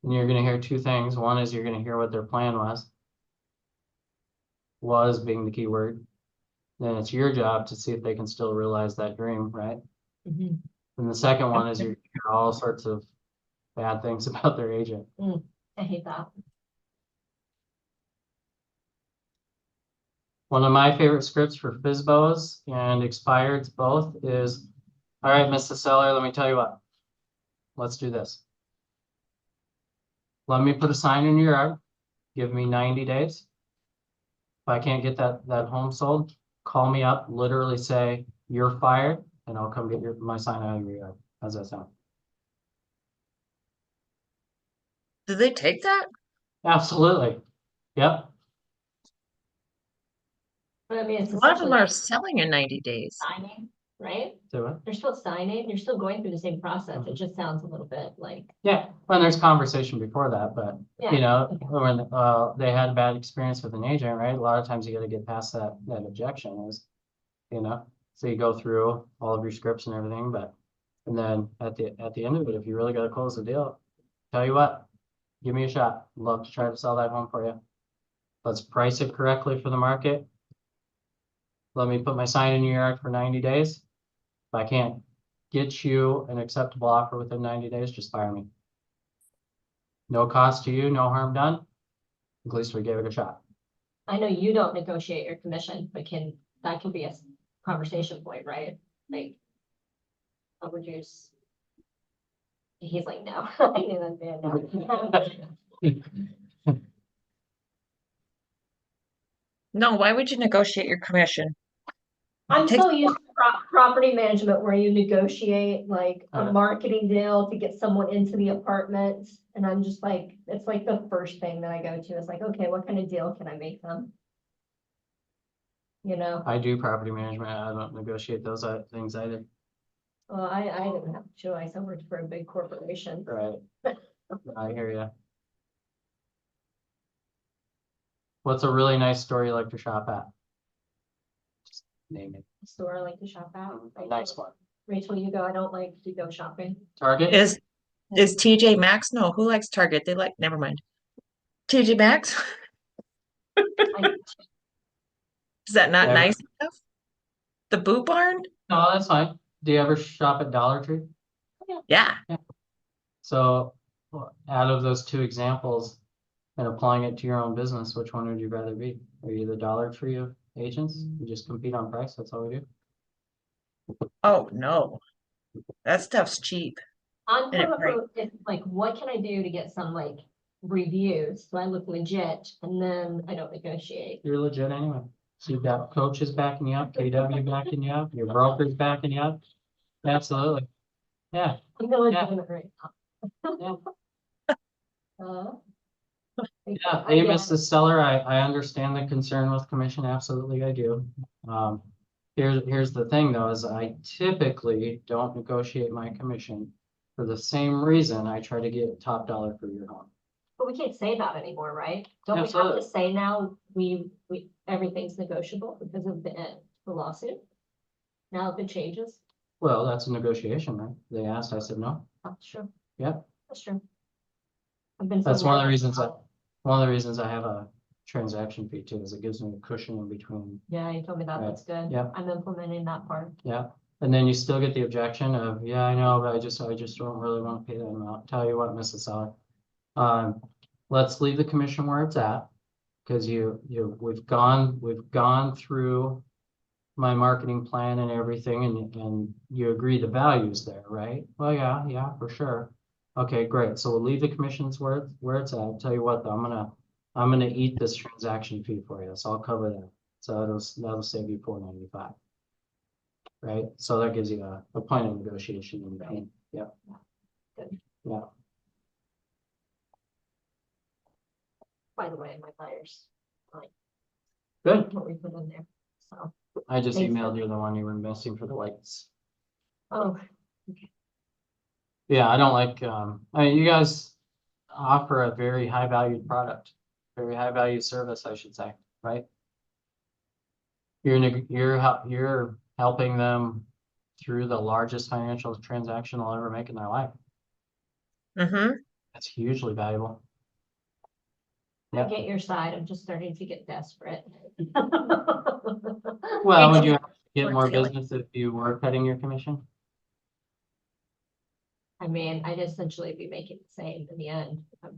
And you're gonna hear two things. One is you're gonna hear what their plan was being the key word. Then it's your job to see if they can still realize that dream, right? Mhm. And the second one is you're gonna hear all sorts of bad things about their agent. I hate that. One of my favorite scripts for FISBOs and expireds both is, all right, Mr. Seller, let me tell you what. Let's do this. let me put a sign in your yard, give me 90 days. If I can't get that home sold, call me up, literally say, you're fired, and I'll come get my sign out of your yard. How's that sound? Do they take that? Absolutely. Yep. But I mean, it's A lot of them essentially are selling in 90 days. signing, right? Do it. They're still signing, you're still going through the same process. It just sounds a little bit like, Yeah, well, there's conversation before that, but you yeah, know, when they had a bad experience with an agent, right? A lot of times you gotta get past that objection is, you know, so you go through all of your scripts and everything, but and then at the end of it, if you really gotta close the deal, tell you what, give me a shot. Love to try to sell that home for you. Let's price it correctly for the market. Let me put my sign in your yard for 90 days. If I can't get you an acceptable offer within 90 days, just fire me. No cost to you, no harm done. At least we gave it a shot. I know you don't negotiate your commission, but that can be a conversation point, right? Like, I'll reduce. He's like, no. I knew that'd be a no. No, why would you negotiate your commission? I'm Takes- so used to property management where you negotiate like a marketing deal to get someone into the apartment. And I'm just like, it's like the first thing that I go to is like, okay, what kind of deal can I make them? You know, I do property management. I don't negotiate those things either. well, I didn't have a choice. I worked for a big corporation. Right. I hear you. What's a really nice store you like to shop at? Just name it. A store I like to shop at. A nice one. Rachel, you go. I don't like to go shopping. Target? Is TJ Maxx? No, who likes Target? They like, never mind. TJ Maxx? I, Is that not Never. nice enough? The Boot Barn? No, that's fine. Do you ever shop at Dollar Tree? Yeah. So out of those two examples and applying it to your own business, which one would you rather be? Are you the Dollar Tree of agents? You just compete on price. That's all we do. Oh, no. That stuff's cheap. I'm And kind it of breaks. like, what can I do to get some like reviews so I look legit and then I don't negotiate. You're legit anyway. So you've got coaches backing you up, KW backing you up, your brokers backing you up. Absolutely. Yeah. I'm really Yeah. doing it right Yeah. now. Yeah, Amos, the seller, I understand the concern with commission. Absolutely, I do. Here's the thing though, is I typically don't negotiate my commission for the same reason I try to get top dollar for your home. But we can't say that anymore, right? Don't we have Absolutely. to say now everything's negotiable because of the lawsuit? Now if it changes, Well, that's a negotiation, right? They asked, I said no. that's true. Yeah. That's true. I've been. That's so one of the nervous reasons about one of the reasons I have a transaction fee too, is it gives me a cushion in between. it. Yeah, you told me that. Right. That's good. Yeah. I'm implementing that part. Yeah. And then you still get the objection of, yeah, I know, but I just don't really want to pay that amount. Tell you what, Mrs. Seller. Let's leave the commission where it's at. Cause we've gone through my marketing plan and everything and you agree the value's there, right? Well, yeah, for sure. Okay, great. So we'll leave the commissions where it's at. I'll tell you what, though, I'm gonna eat this transaction fee for you. So I'll cover that. So that'll save you $4.95. Right? So that gives you a point of negotiation in between. Yep. Good. Yeah. By the way, my buyers like Good. what we put in there. So, I just Thanks. emailed you the one you were missing for the lights. oh, Yeah, I don't like, I mean, you guys offer a very high valued product, very high value service, I should say, right? You're helping them through the largest financial transaction they'll ever make in their life. Mm-hmm. That's hugely valuable. I Yeah. get your side. I'm just starting to get desperate. Well, would you have to get We're more feeling- business if you were cutting your commission? I mean, I'd essentially be making the same in the end. If I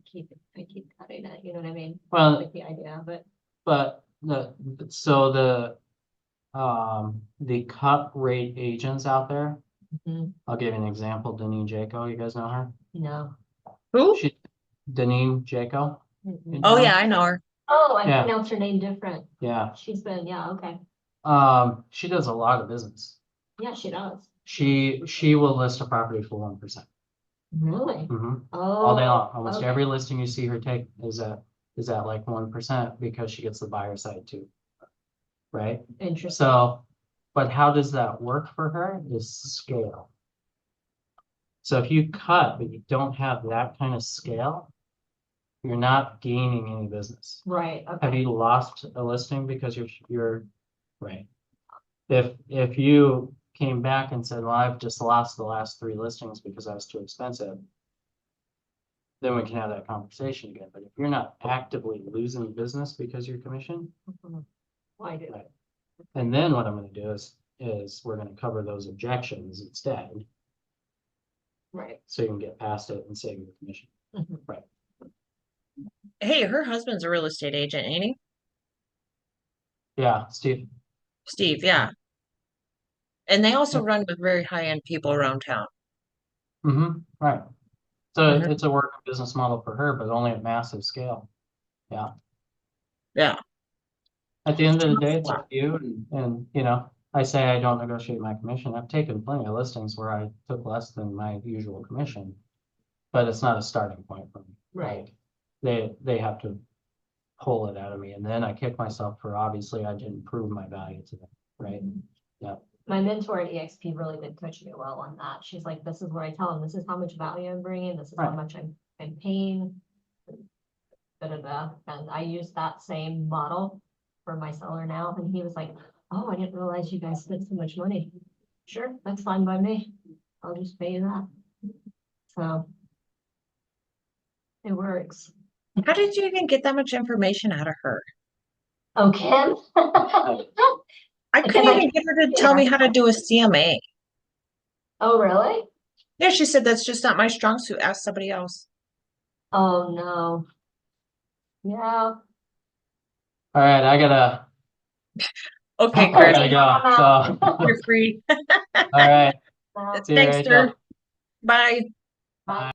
keep cutting it, you know what I mean? Well, Like the idea, but but the cut rate agents out there, Mhm. I'll give you an example. Deneen Jaco, you guys know her? no. Who? She, Deneen Jaco. Mhm. Oh, yeah, I know her. Oh, I Yeah. pronounced her name different. Yeah, She's been, yeah, okay. she does a lot of business. Yeah, she does. She will list a property for 1%. Really? All day Oh, long. Almost okay. every listing you see her take is at like 1% because she gets the buyer side too. Right? Interesting. So, but how does that work for her is scale. So if you cut, but you don't have that kind of scale, you're not gaining any business. Right, Have okay. you lost a listing because you're right? If you came back and said, well, I've just lost the last 3 listings because I was too expensive, then we can have that conversation again. But if you're not actively losing business because you're commission, Mhm. Well, I do. right. And then what I'm gonna do is we're gonna cover those objections instead, Right. so you can get past it and save your commission. Mhm. Right. Hey, her husband's a real estate agent, ain't he? Yeah, Steve. Steve, yeah. And they also Yeah. run with very high-end people around town. Right. So Mhm. it's a working business model for her, but only at massive scale. Yeah. Yeah. At the end of the day, it's up to you and you know, I say I don't negotiate my commission. I've taken plenty of listings where I took less than my usual commission, but it's not a starting point for me. Right. Like, they have to pull it out of me, and then I kick myself for obviously I didn't prove my value to them, right? Yeah. My mentor at EXP really did coach me well on that. She's like, this is what I tell them, this is how much value I'm bringing, this is how Right. much I'm paying. Da, da, da. And I use that same model for my seller now, and he was like, oh, I didn't realize you guys spent so much money. Sure, that's fine by me. I'll just pay you that. So. It works. How did you even get that much information out of her? Oh, Kim? I Because couldn't I even get her to can't tell me hear. how to do a CMA. Oh, really? Yeah, she said that's just not my strong suit. Ask somebody else. Oh, no. Yeah. All right, I gotta Okay, I Chris, gotta go. So you're free. all right. Well, See you, Thanks, sir. Rachel. Bye. bye.